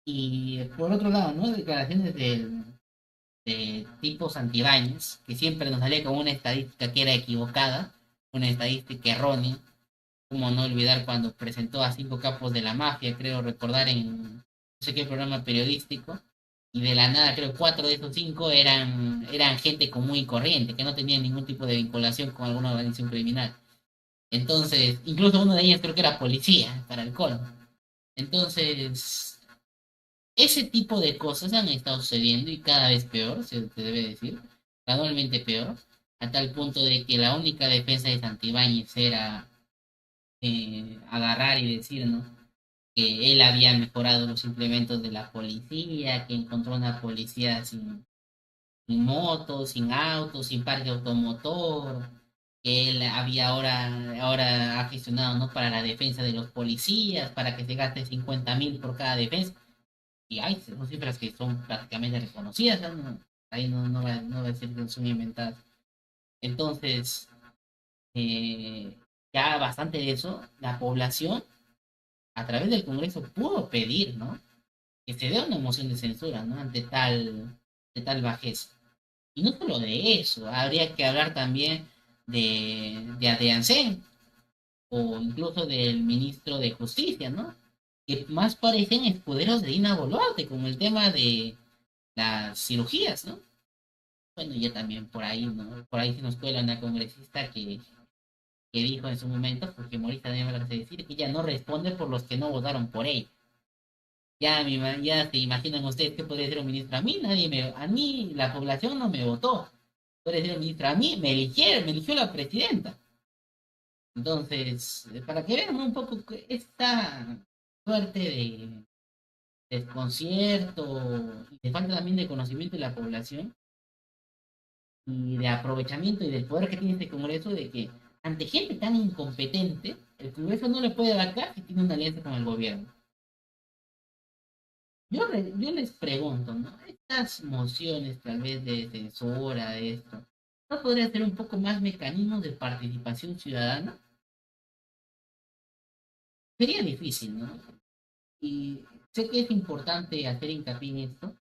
Y por otro lado, ¿no? Declaraciones de tipos Santibáñez, que siempre nos salía con una estadística que era equivocada, una estadística errónea, como no olvidar cuando presentó a 5 capos de la mafia, creo recordar en no sé qué programa periodístico, y de la nada creo 4 de esos 5 eran gente común y corriente, que no tenían ningún tipo de vinculación con alguna organización criminal. Entonces, incluso uno de ellos creo que era policía, para el colmo. Entonces, ese tipo de cosas han estado sucediendo y cada vez peor, se debe decir, gradualmente peor, a tal punto de que la única defensa de Santibáñez era agarrar y decir, ¿no? Que él había mejorado los implementos de la policía, que encontró una policía sin motos, sin autos, sin parque automotor, que él había ahora ha gestionado, ¿no? Para la defensa de los policías, para que se gaste 50.000 por cada defensa. Y hay son cifras que son prácticamente reconocidas, ¿no? Ahí no va a decir que son inventadas. Entonces, ya bastante de eso, la población a través del Congreso pudo pedir, ¿no? Que se dé una moción de censura, ¿no? De tal bajeza. Y no solo de eso, habría que hablar también de Adriansen o incluso del ministro de Justicia, ¿no? Que más parecen escuderos de Dina Boluarte, como el tema de las cirugías, ¿no? Bueno, ya también por ahí, ¿no? Por ahí se nos cuela una congresista que dijo en su momento, porque Morita también me lo hace decir, que ella no responde por los que no votaron por ella. Ya se imaginan ustedes qué podría ser un ministro. A mí la población no me votó. Puede ser un ministro. A mí me eligió la presidenta. Entonces, para que vean un poco esta suerte desconcierto y de falta también de conocimiento de la población y de aprovechamiento y del poder que tiene este Congreso de que ante gente tan incompetente, el Congreso no le puede abarcar si tiene una alianza con el gobierno. Yo les pregunto, ¿no? Estas mociones tal vez de censura, de esto, ¿no podría ser un poco más mecanismos de participación ciudadana? Sería difícil, ¿no? Y sé que es importante hacer hincapié en esto,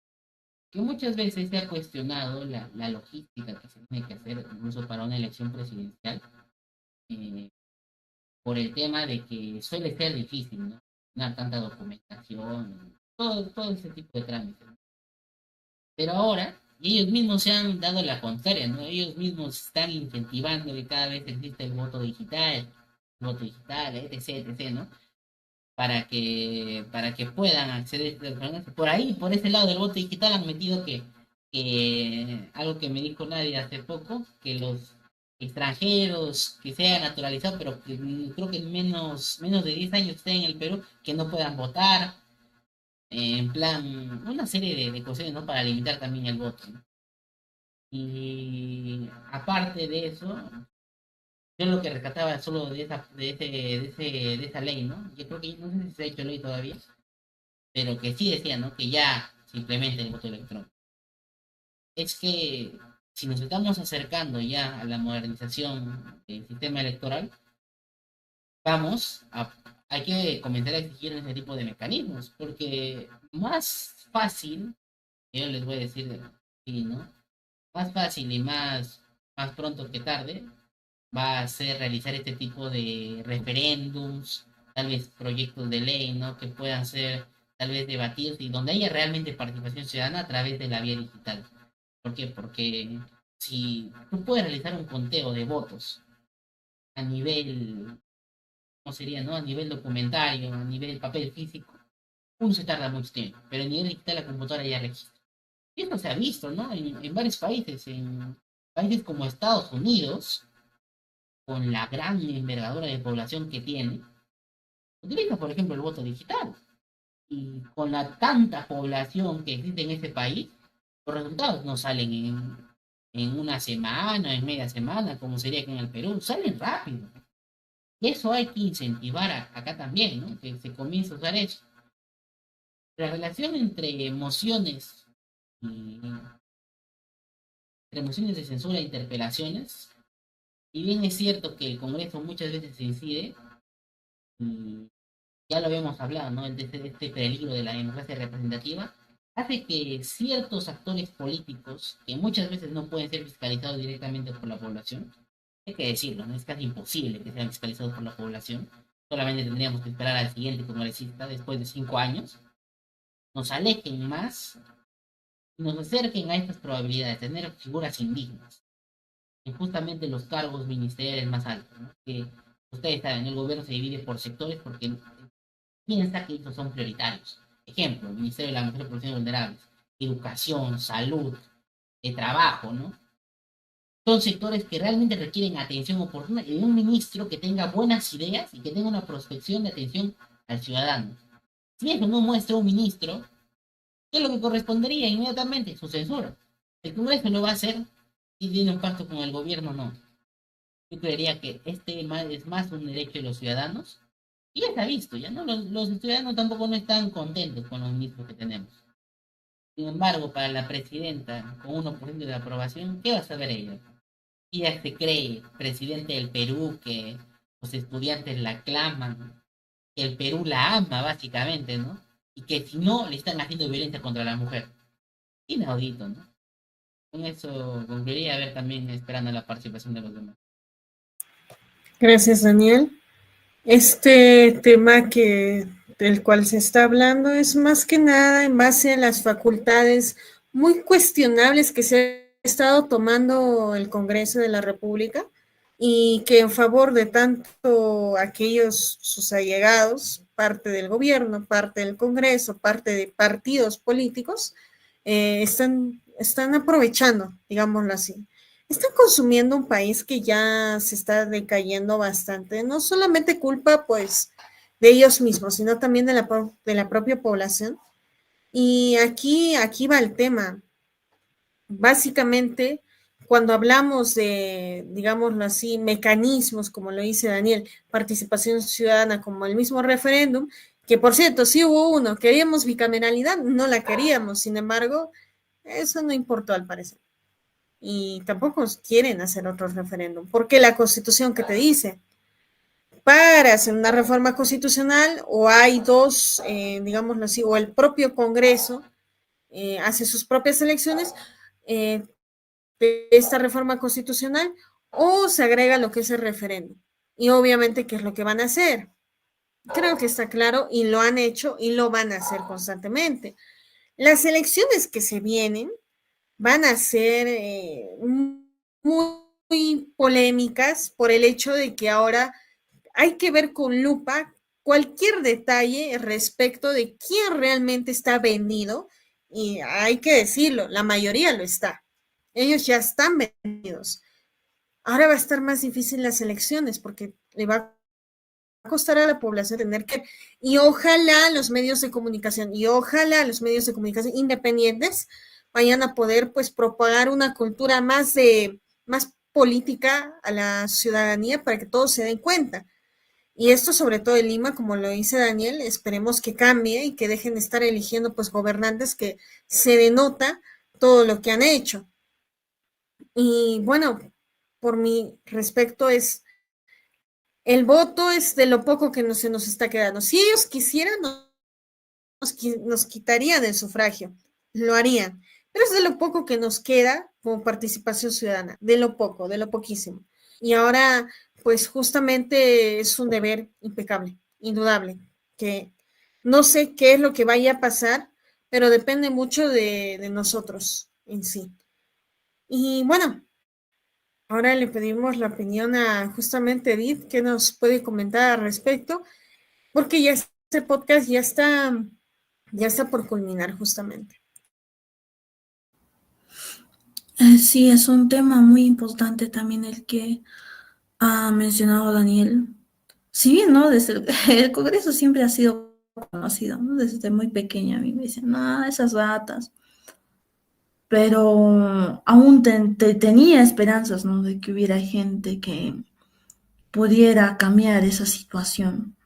que muchas veces se ha cuestionado la logística que se tiene que hacer incluso para una elección presidencial, eh, por el tema de que suele ser difícil, ¿no? Una tanta documentación, todo ese tipo de trámites. Pero ahora, y ellos mismos se han dado la contraria, ¿no? Ellos mismos están incentivando que cada vez existe el voto digital, etc., etc., ¿no? Para que puedan acceder a estas personas. Por ahí, por ese lado del voto digital, han metido que algo que me dijo nadie hace poco, que los extranjeros que sean naturalizados, pero que creo que menos de 10 años estén en el Perú, que no puedan votar, en plan, una serie de cuestiones, ¿no? Para limitar también el voto, ¿no? Y aparte de eso, yo lo que rescataba solo de esa ley, ¿no? Yo creo que no sé si se ha hecho ley todavía, pero que sí decía, ¿no? Que ya se implemente el voto electrónico. Es que si nos estamos acercando ya a la modernización del sistema electoral, vamos a, hay que comenzar a exigir ese tipo de mecanismos, porque más fácil, yo les voy a decir, sí, ¿no? Más fácil y más pronto que tarde va a ser realizar este tipo de referéndums, tal vez proyectos de ley, ¿no? Que puedan ser tal vez debatidos y donde haya realmente participación ciudadana a través de la vía digital. ¿Por qué? Porque si tú puedes realizar un conteo de votos a nivel, ¿cómo sería, no? A nivel documentario, a nivel papel físico, uno se tarda mucho tiempo, pero a nivel digital la computadora ya registra. Y esto se ha visto, ¿no? En varios países, en países como Estados Unidos, con la gran envergadura de población que tiene, utiliza, por ejemplo, el voto digital. Y con la tanta población que existe en ese país, los resultados no salen en una semana, en media semana, como sería que en el Perú, salen rápido. Y eso hay que incentivar acá también, ¿no? Que se comience a usar eso. La relación y, entre emociones de censura e interpelaciones, y bien es cierto que el Congreso muchas veces se incide, y ya lo habíamos hablado, ¿no? Este peligro de la democracia representativa, hace que ciertos actores políticos, que muchas veces no pueden ser fiscalizados directamente por la población, hay que decirlo, ¿no? Es casi imposible que sean fiscalizados por la población, solamente tendríamos que esperar al siguiente congresista después de 5 años, nos alejen más y nos acerquen a estas probabilidades, de tener figuras indignas en justamente los cargos ministeriales más altos, ¿no? Que ustedes saben, el gobierno se divide por sectores porque piensa que estos son prioritarios. Ejemplo, el Ministerio de la Mujer y Poblaciones Vulnerables, educación, salud, trabajo, ¿no? Son sectores que realmente requieren atención oportuna y de un ministro que tenga buenas ideas y que tenga una prospección de atención al ciudadano. Si eso no muestra un ministro, ¿qué es lo que correspondería inmediatamente? Su censura. El Congreso lo va a hacer y tiene un pacto con el gobierno, no. Yo creería que este es más un derecho de los ciudadanos y ya está visto, ya no los ciudadanos tampoco no están contentos con los ministros que tenemos. Sin embargo, para la presidenta, con 1% de aprobación, ¿qué va a saber ella? Ella se cree presidente del Perú, que los estudiantes la aclaman, que el Perú la ama, básicamente, ¿no? Y que si no, le están haciendo violencia contra la mujer. Inaudito, ¿no? Con eso concluiría, a ver también esperando la participación de los demás. Gracias, Daniel. Este tema del cual se está hablando es más que nada en base a las facultades muy cuestionables que se ha estado tomando el Congreso de la República y que en favor de tanto aquellos sus allegados, parte del gobierno, parte del Congreso, parte de partidos políticos, están aprovechando, digámoslo así. Están consumiendo un país que ya se está decayendo bastante, no solamente culpa pues de ellos mismos, sino también de la propia población, Y aquí va el tema. Básicamente, cuando hablamos de, digámoslo así, mecanismos, como lo dice Daniel, participación ciudadana, como el mismo referéndum, que por cierto, sí hubo uno, queríamos bicameralidad, no la queríamos, sin embargo, eso no importó al parecer. Y tampoco quieren hacer otro referéndum, porque la constitución que te dice, para hacer una reforma constitucional, o hay dos, digámoslo así, o el propio Congreso hace sus propias elecciones, eh, de esta reforma constitucional, o se agrega lo que es el referéndum. Y obviamente, ¿qué es lo que van a hacer? Creo que está claro y lo han hecho y lo van a hacer constantemente. Las elecciones que se vienen van a ser muy polémicas por el hecho de que ahora hay que ver con lupa cualquier detalle respecto de quién realmente está vendido, y hay que decirlo, la mayoría lo está. Ellos ya están vendidos. Ahora va a estar más difícil las elecciones porque le va a costar a la población tener que, y ojalá los medios de comunicación, independientes vayan a poder pues propagar una cultura más política a la ciudadanía para que todos se den cuenta. Y esto sobre todo en Lima, como lo dice Daniel, esperemos que cambie y que dejen de estar eligiendo pues gobernantes que se denota todo lo que han hecho. Y bueno, por mi respecto es, el voto es de lo poco que se nos está quedando. Si ellos quisieran, nos quitarían el sufragio, lo harían, pero es de lo poco que nos queda como participación ciudadana, de lo poco, de lo poquísimo. Y ahora, pues justamente es un deber impecable, indudable, que no sé qué es lo que vaya a pasar, pero depende mucho de nosotros en sí. Y bueno, ahora le pedimos la opinión a justamente Edith, que nos puede comentar al respecto, porque ya este podcast ya está por culminar justamente. Sí, es un tema muy importante también el que ha mencionado Daniel. Si bien, ¿no? Desde el Congreso siempre ha sido conocido, ¿no? Desde muy pequeña a mí me dicen, no, esas ratas. Pero aún tenía esperanzas, ¿no? De que hubiera gente que pudiera cambiar esa situación.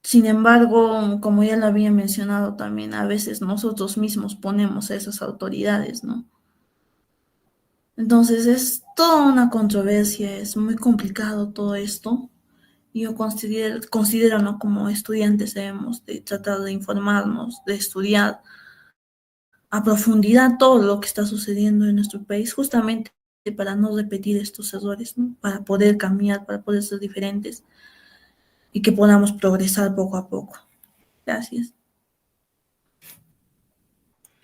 Sin embargo, como ya lo había mencionado también, a veces nosotros mismos ponemos a esas autoridades, ¿no? Entonces es toda una controversia, es muy complicado todo esto. Y yo considero, ¿no? Como estudiantes debemos de tratar de informarnos, de estudiar a profundidad todo lo que está sucediendo en nuestro país, justamente para no repetir estos errores, ¿no? Para poder cambiar, para poder ser diferentes y que podamos progresar poco a poco. Gracias.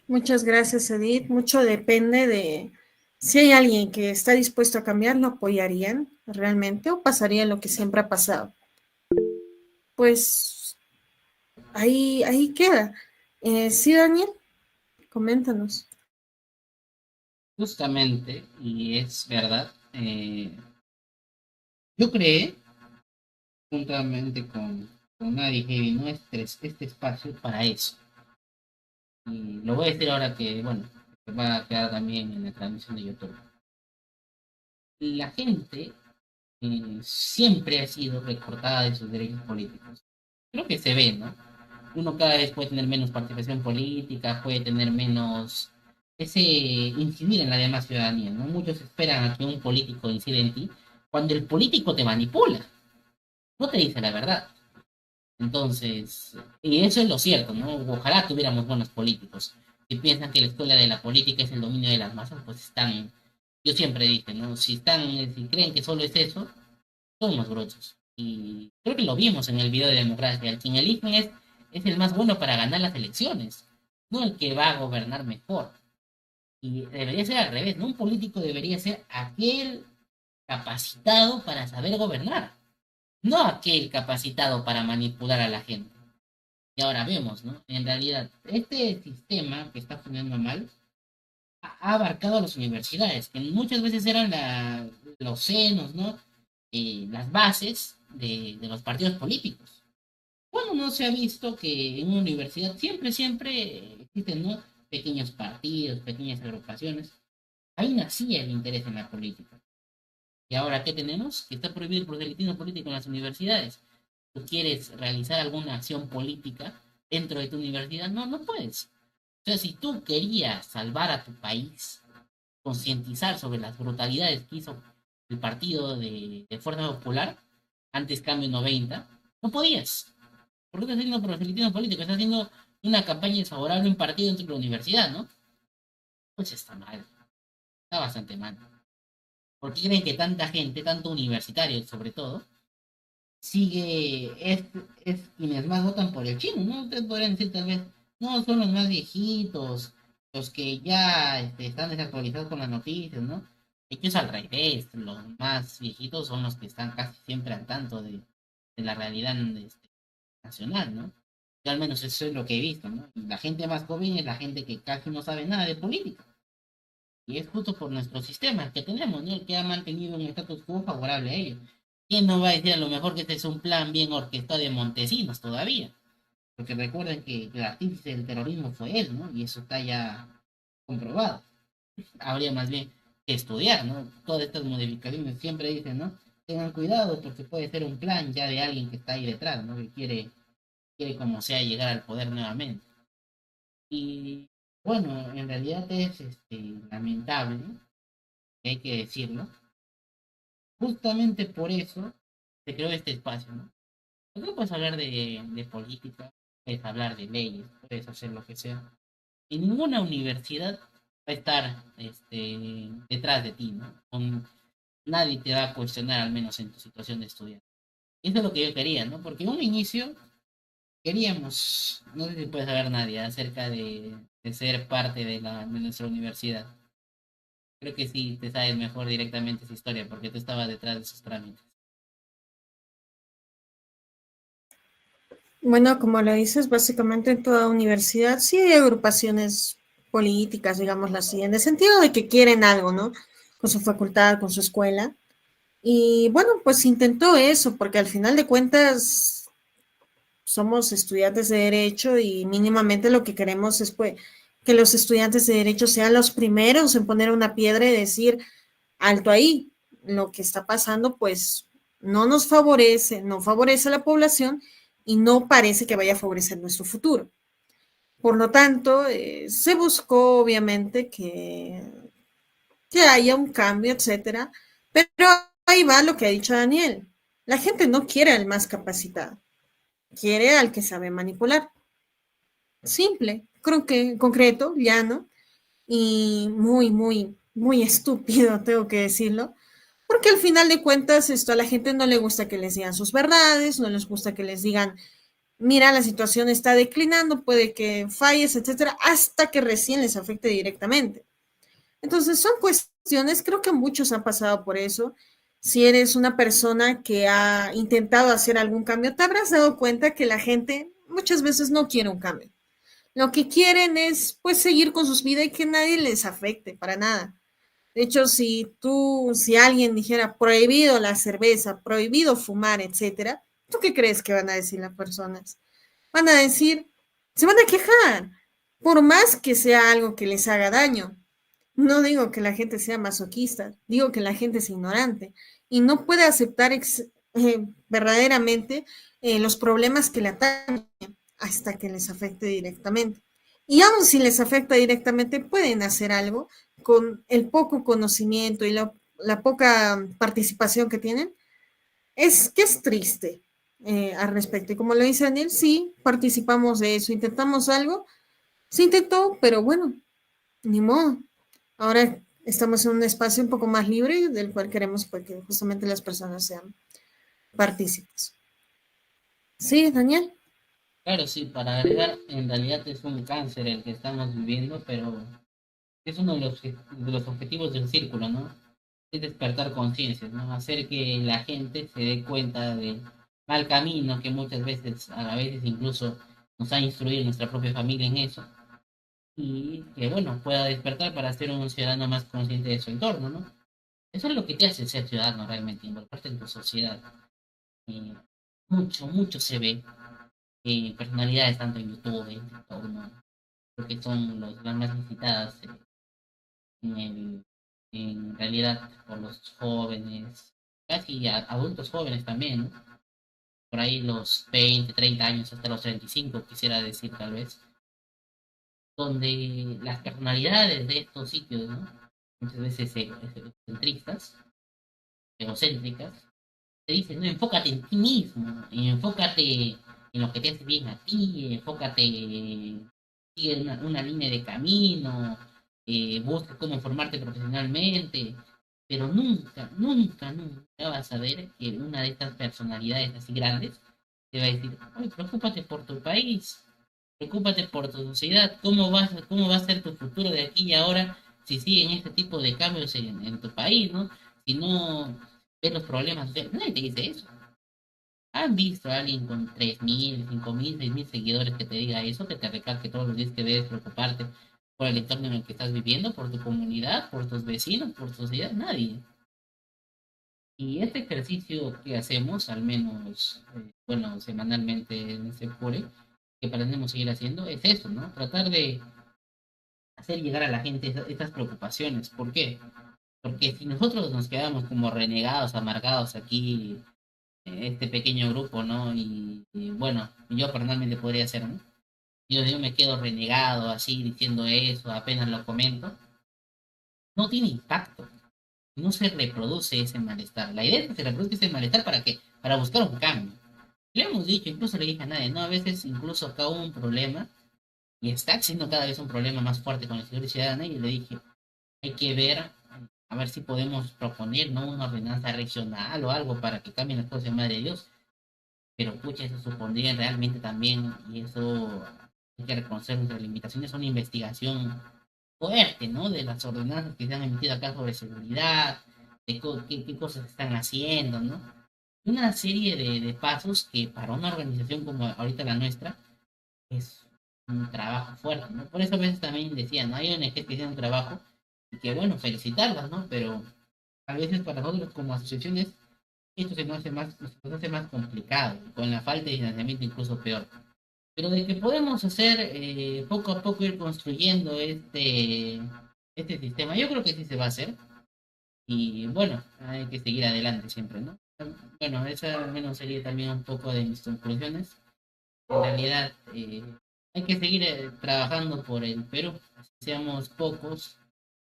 Muchas gracias, Edith. Mucho depende de si hay alguien que está dispuesto a cambiar, lo apoyarían realmente o pasaría lo que siempre ha pasado. Pues ahí queda. Sí, Daniel, coméntanos. Justamente, y es verdad, yo creé, juntamente con Nadie Heavy, ¿no? Este espacio para eso. Y lo voy a decir ahora que, bueno, que va a quedar también en la transmisión de YouTube. La gente siempre ha sido recortada de sus derechos políticos. Creo que se ve, ¿no? Uno cada vez puede tener menos participación política, puede tener menos ese incidir en la demás ciudadanía, ¿no? Muchos esperan a que un político incida en ti cuando el político te manipula, no te dice la verdad. Entonces, y eso es lo cierto, ¿no? Ojalá tuviéramos buenos políticos. Si piensan que la escuela de la política es el dominio de las masas, pues están, yo siempre dije, ¿no? Si creen que solo es eso, son unos brochos. Y creo que lo vimos en el video de democracia. El quien eligen es el más bueno para ganar las elecciones, no el que va a gobernar mejor. Y debería ser al revés, ¿no? Un político debería ser aquel capacitado para saber gobernar, no aquel capacitado para manipular a la gente. Y ahora vemos, ¿no? En realidad, este sistema que está funcionando mal ha abarcado a las universidades, que muchas veces eran los senos, ¿no? Las bases de los partidos políticos. Bueno, no se ha visto que en una universidad siempre existen, ¿no? Pequeños partidos, pequeñas agrupaciones. Ahí nacía el interés en la política. Y ahora, ¿qué tenemos? Que está prohibido el proselitismo político en las universidades. ¿Tú quieres realizar alguna acción política dentro de tu universidad? No, no puedes. O sea, si tú querías salvar a tu país, concientizar sobre las brutalidades que hizo el partido de Fuerza Popular, antes Cambio 90, no podías. ¿Por qué estás haciendo proselitismo político? Estás haciendo una campaña desfavorable a un partido dentro de la universidad, ¿no? Pues está mal, está bastante mal. ¿Por qué creen que tanta gente, tanto universitario sobre todo, es quienes más votan por el chino, ¿no? Ustedes podrían decir tal vez, no, son los más viejitos, los que ya están desactualizados con las noticias, ¿no? Ellos al revés, los más viejitos son los que están casi siempre al tanto de la realidad nacional, ¿no? Yo al menos eso es lo que he visto, ¿no? Y la gente más joven es la gente que casi no sabe nada de política. Y es justo por nuestro sistema que tenemos, ¿no? El que ha mantenido un status quo favorable a ellos. ¿Quién no va a decir a lo mejor que este es un plan bien orquestado de Montesinos todavía? Porque recuerden que el artífice del terrorismo fue él, ¿no? Y eso está ya comprobado. Habría más bien que estudiar, ¿no? Todas estas modificaciones siempre dicen, ¿no? Tengan cuidado porque puede ser un plan ya de alguien que está ahí detrás, ¿no? Que quiere como sea llegar al poder nuevamente. Y bueno, en realidad es lamentable, ¿no? Hay que decirlo. Justamente por eso se creó este espacio, ¿no? Porque puedes hablar de política, puedes hablar de leyes, puedes hacer lo que sea. En ninguna universidad va a estar detrás de ti, ¿no? Nadie te va a cuestionar, al menos en tu situación de estudiante. Eso es lo que yo quería, ¿no? Porque en un inicio queríamos, no sé si puede saber nadie acerca de ser parte de nuestra universidad. Creo que sí te sabes mejor directamente esa historia porque tú estabas detrás de esos trámites. Bueno, como lo dices, básicamente en toda universidad sí hay agrupaciones políticas, digámoslo así, en el sentido de que quieren algo, ¿no? Con su facultad, con su escuela. Y bueno, pues intentó eso, porque al final de cuentas somos estudiantes de derecho y mínimamente lo que queremos es pues, que los estudiantes de derecho sean los primeros en poner una piedra y decir, alto ahí, lo que está pasando pues no nos favorece, no favorece a la población y no parece que vaya a favorecer nuestro futuro. Por lo tanto, se buscó obviamente que haya un cambio, etcétera, pero ahí va lo que ha dicho Daniel. La gente no quiere al más capacitado, quiere al que sabe manipular. Simple, creo que concreto, llano y muy estúpido, tengo que decirlo, porque al final de cuentas esto a la gente no le gusta que les digan sus verdades, no les gusta que les digan, mira, la situación está declinando, puede que falles, etcétera, hasta que recién les afecte directamente. Entonces son cuestiones, creo que muchos han pasado por eso. Si eres una persona que ha intentado hacer algún cambio, te habrás dado cuenta que la gente muchas veces no quiere un cambio. Lo que quieren es pues seguir con sus vidas y que nadie les afecte para nada. De hecho, si alguien dijera prohibido la cerveza, prohibido fumar, etcétera, ¿tú qué crees que van a decir las personas? Van a decir, se van a quejar, por más que sea algo que les haga daño. No digo que la gente sea masoquista, digo que la gente es ignorante y no puede aceptar verdaderamente los problemas que le atañen hasta que les afecte directamente. Y aun si les afecta directamente, pueden hacer algo con el poco conocimiento y la poca participación que tienen. Es que es triste al respecto. Y como lo dice Daniel, sí, participamos de eso, intentamos algo, se intentó, pero bueno, ni modo. Ahora estamos en un espacio un poco más libre del cual queremos pues, que justamente las personas sean partícipes. Sí, Daniel. Claro, sí, para agregar, en realidad es un cáncer el que estamos viviendo, pero es uno de los objetivos del círculo, ¿no? Es despertar conciencias, ¿no? Hacer que la gente se dé cuenta del mal camino que muchas veces, a veces incluso nos ha instruido nuestra propia familia en eso, y que, bueno, pueda despertar para ser un ciudadano más consciente de su entorno, ¿no? Eso es lo que te hace ser ciudadano realmente, involucrarte en tu sociedad. Y mucho se ve personalidades tanto en YouTube, en TikTok, ¿no? Porque son las más visitadas en, en realidad por los jóvenes, casi adultos jóvenes también, ¿no? Por ahí los 20, 30 años hasta los 35, quisiera decir tal vez, donde las personalidades de estos sitios, ¿no? Muchas veces egocentristas, egocéntricas, te dicen, no, enfócate en ti mismo, y enfócate en lo que te hace bien a ti, enfócate, sigue una línea de camino, busca cómo formarte profesionalmente, pero nunca, nunca, nunca vas a ver que una de estas personalidades así grandes te va a decir, ay, preocúpate por tu país, preocúpate por tu sociedad, cómo va a ser tu futuro de aquí y ahora si siguen este tipo de cambios en tu país, ¿no? Si no ves los problemas, nadie te dice eso. ¿Han visto a alguien con 3.000, 5.000, 6.000 seguidores que te diga eso, que te recalque todos los días que debes preocuparte por el entorno en el que estás viviendo, por tu comunidad, por tus vecinos, por tu sociedad? Nadie. Y este ejercicio que hacemos, al menos, bueno, semanalmente en este foro, que pretendemos seguir haciendo, es eso, ¿no? Tratar de hacer llegar a la gente estas preocupaciones. ¿Por qué? Porque si nosotros nos quedamos como renegados, amargados aquí, este pequeño grupo, ¿no? Y bueno, yo personalmente podría ser, ¿no? Yo me quedo renegado así diciendo eso, apenas lo comento. No tiene impacto, no se reproduce ese malestar. La idea es que se reproduzca ese malestar para que, para buscar un cambio. Le hemos dicho, incluso le dije a nadie, ¿no? A veces incluso acá hubo un problema y está siendo cada vez un problema más fuerte con la seguridad ciudadana y le dije, hay que ver, a ver si podemos proponer, ¿no? Una ordenanza regional o algo para que cambien las cosas de madre de Dios. Pero pucha, eso supondría realmente también, y eso hay que reconocer nuestras limitaciones, una investigación fuerte, ¿no? De las ordenanzas que se han emitido acá sobre seguridad, de qué cosas están haciendo, ¿no? Una serie de pasos que para una organización como ahorita la nuestra es un trabajo fuerte, ¿no? Por eso a veces también decía, ¿no? Hay ONGs que hacen un trabajo y que bueno, felicitarlas, ¿no? Pero a veces para nosotros como asociaciones esto se nos hace más complicado, con la falta de financiamiento incluso peor. Pero de que podemos hacer poco a poco ir construyendo este sistema, yo creo que sí se va a hacer. Y bueno, hay que seguir adelante siempre, ¿no? Bueno, esa al menos sería también un poco de mis conclusiones. En realidad, hay que seguir trabajando por el Perú, así seamos pocos.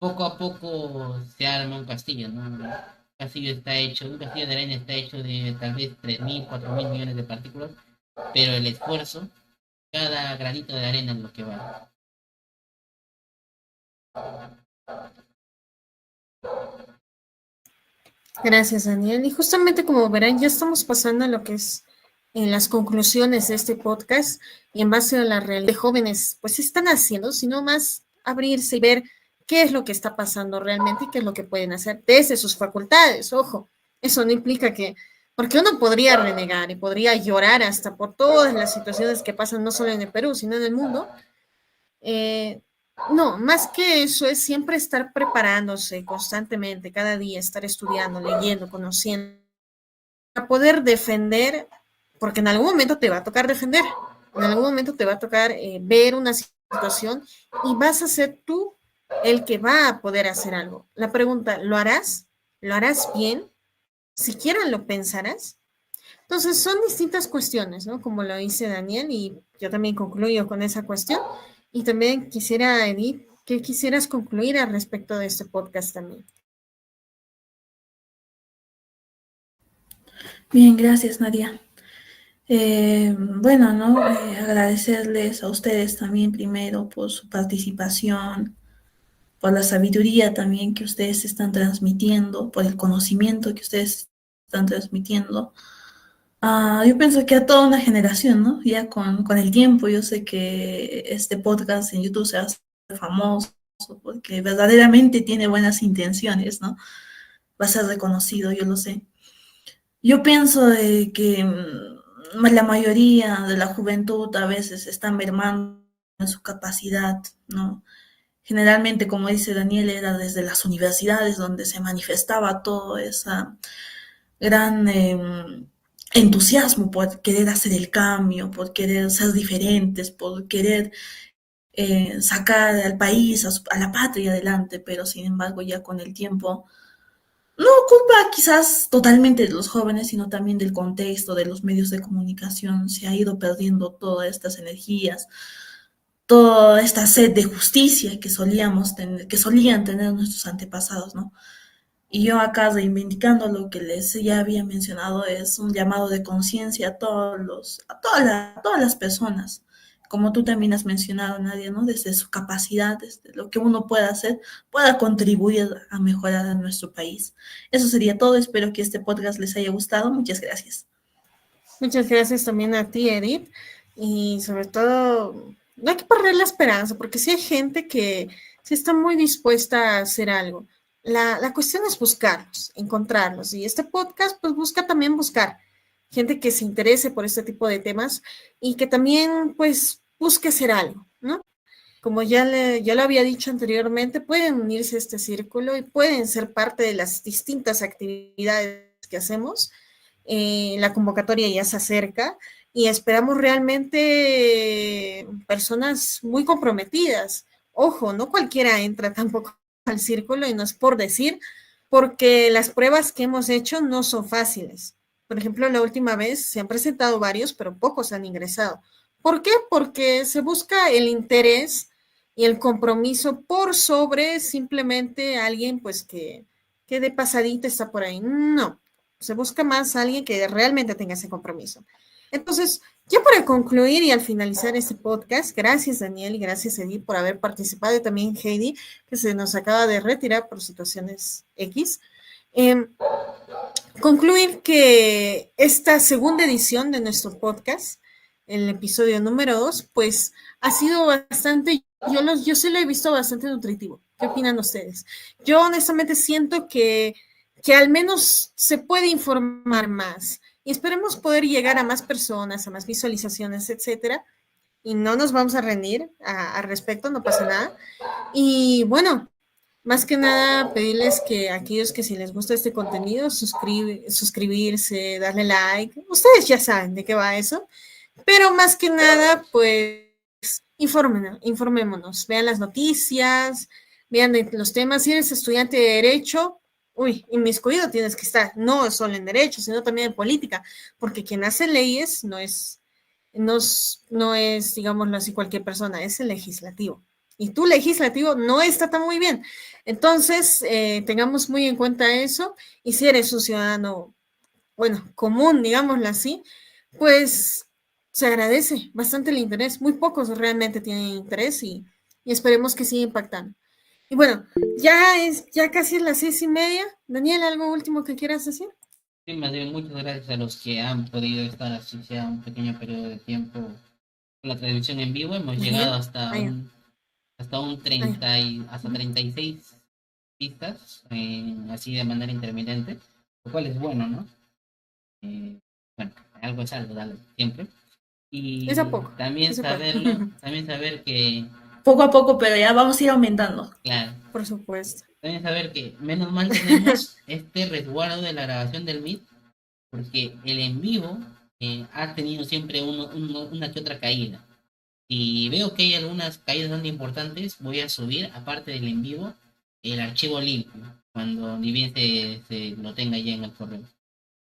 Poco a poco se arma un castillo, ¿no? Un castillo está hecho, un castillo de arena está hecho de tal vez 3.000, 4.000 millones de partículas, pero el esfuerzo, cada granito de arena es lo que vale. Gracias, Daniel. Y justamente como verán, ya estamos pasando a lo que es en las conclusiones de este podcast y en base a la realidad de jóvenes, pues están haciendo, sino más abrirse y ver qué es lo que está pasando realmente y qué es lo que pueden hacer desde sus facultades. Ojo, eso no implica que, porque uno podría renegar y podría llorar hasta por todas las situaciones que pasan no solo en el Perú, sino en el mundo. Eh, no, más que eso es siempre estar preparándose constantemente, cada día, estar estudiando, leyendo, conociendo, para poder defender, porque en algún momento te va a tocar defender, en algún momento te va a tocar ver una situación y vas a ser tú el que va a poder hacer algo. La pregunta, ¿lo harás? ¿Lo harás bien? ¿Siquiera lo pensarás? Entonces son distintas cuestiones, ¿no? Como lo dice Daniel y yo también concluyo con esa cuestión. Y también quisiera, Edith, que quisieras concluir al respecto de este podcast también. Bien, gracias, Nadia. Bueno, ¿no? Agradecerles a ustedes también primero por su participación, por la sabiduría también que ustedes están transmitiendo, por el conocimiento que ustedes están transmitiendo. Yo pienso que a toda una generación, ¿no? Ya con el tiempo, yo sé que este podcast en YouTube se va a hacer famoso porque verdaderamente tiene buenas intenciones, ¿no? Va a ser reconocido, yo lo sé. Yo pienso de que la mayoría de la juventud a veces está mermando en su capacidad, ¿no? Generalmente, como dice Daniel, era desde las universidades donde se manifestaba toda esa gran entusiasmo por querer hacer el cambio, por querer ser diferentes, por querer sacar al país, a la patria adelante, pero sin embargo ya con el tiempo, no culpa quizás totalmente de los jóvenes, sino también del contexto, de los medios de comunicación, se ha ido perdiendo todas estas energías, toda esta sed de justicia que solíamos tener, que solían tener nuestros antepasados, ¿no? Y yo acá reivindicando lo que les ya había mencionado, es un llamado de conciencia a a todas las personas, como tú también has mencionado, Nadia, ¿no? Desde su capacidad, desde lo que uno pueda hacer, pueda contribuir a mejorar a nuestro país. Eso sería todo, espero que este podcast les haya gustado, muchas gracias. Muchas gracias también a ti, Edith, y sobre todo, no hay que perder la esperanza, porque sí hay gente que sí está muy dispuesta a hacer algo. La cuestión es buscarlos, encontrarlos, y este podcast pues busca también buscar gente que se interese por este tipo de temas y que también pues busque hacer algo, ¿no? Como ya lo había dicho anteriormente, pueden unirse a este círculo y pueden ser parte de las distintas actividades que hacemos. La convocatoria ya se acerca y esperamos realmente personas muy comprometidas. Ojo, no cualquiera entra tampoco al círculo y no es por decir, porque las pruebas que hemos hecho no son fáciles. Por ejemplo, la última vez se han presentado varios, pero pocos han ingresado. ¿Por qué? Porque se busca el interés y el compromiso por sobre simplemente alguien pues que de pasadita está por ahí. No, se busca más a alguien que realmente tenga ese compromiso. Entonces, ya para concluir y al finalizar este podcast, gracias Daniel y gracias Edith por haber participado y también Heidi, que se nos acaba de retirar por situaciones X. Concluir que esta segunda edición de nuestro podcast, el episodio número 2, pues ha sido bastante, yo sí lo he visto bastante nutritivo. ¿Qué opinan ustedes? Yo honestamente siento que al menos se puede informar más y esperemos poder llegar a más personas, a más visualizaciones, etcétera. Y no nos vamos a rendir al respecto, no pasa nada. Y bueno, más que nada, pedirles que aquellos que si les gusta este contenido, suscribirse, darle like. Ustedes ya saben de qué va eso. Pero más que nada, pues, informémonos. Vean las noticias, vean los temas. Si eres estudiante de Derecho, uy, inmiscuido tienes que estar. No solo en Derecho, sino también en Política. Porque quien hace leyes no es, digámoslo así, cualquier persona, es el legislativo. Y tu legislativo no está tan muy bien. Entonces, tengamos muy en cuenta eso. Y si eres un ciudadano, bueno, común, digámoslo así, pues se agradece bastante el interés. Muy pocos realmente tienen interés y esperemos que siga impactando. Y bueno, ya casi es las 6:30. Daniel, ¿algo último que quieras decir? Sí, más bien, muchas gracias a los que han podido estar así sea un pequeño periodo de tiempo con la transmisión en vivo. Hemos llegado hasta un 36 pistas, así de manera intermitente, lo cual es bueno, ¿no? Bueno, algo es algo, dale, siempre. Es Y a poco. también Sí se puede. también saber que, Poco a poco, pero ya vamos a ir aumentando. claro, Por supuesto. también saber que menos mal tenemos este resguardo de la grabación del Meet, porque el en vivo ha tenido siempre una que otra caída. Si veo que hay algunas caídas bastante importantes, voy a subir, aparte del en vivo, el archivo limpio, cuando ni bien se lo tenga ya en el correo.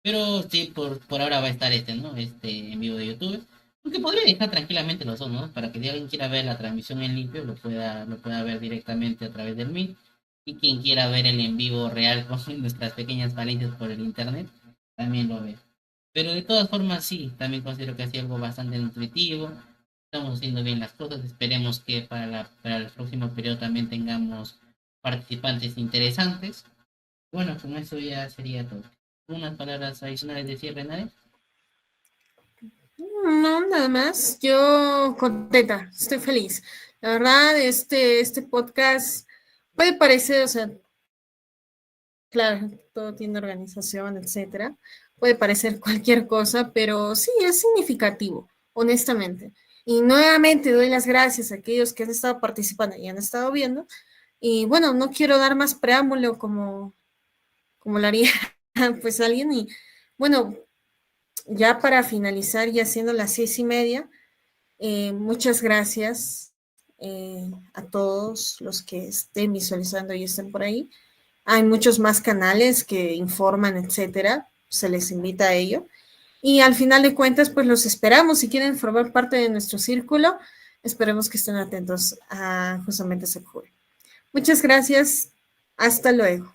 Pero sí, por ahora va a estar ¿no? Este en vivo de YouTube. Aunque podría dejar tranquilamente los dos, ¿no? Para que si alguien quiera ver la transmisión en limpio, lo pueda ver directamente a través del Meet. Y quien quiera ver el en vivo real con nuestras pequeñas falencias por el internet, también lo ve. Pero de todas formas, sí, también considero que ha sido algo bastante nutritivo. Estamos haciendo bien las cosas. Esperemos que para el próximo periodo también tengamos participantes interesantes. Bueno, con eso ya sería todo. Unas palabras adicionales de cierre, nadie. No, nada más. Yo contenta, estoy feliz. La verdad, este podcast puede parecer, o sea, claro, todo tiene organización, etcétera. Puede parecer cualquier cosa, pero sí es significativo, honestamente. Y nuevamente doy las gracias a aquellos que han estado participando y han estado viendo. Y bueno, no quiero dar más preámbulo como lo haría pues alguien. Y bueno, ya para finalizar, ya siendo las 6:30, muchas gracias a todos los que estén visualizando y estén por ahí. Hay muchos más canales que informan, etcétera. Se les invita a ello. Y al final de cuentas, pues los esperamos. Si quieren formar parte de nuestro círculo, esperemos que estén atentos a justamente SEPJURE. Muchas gracias. Hasta luego.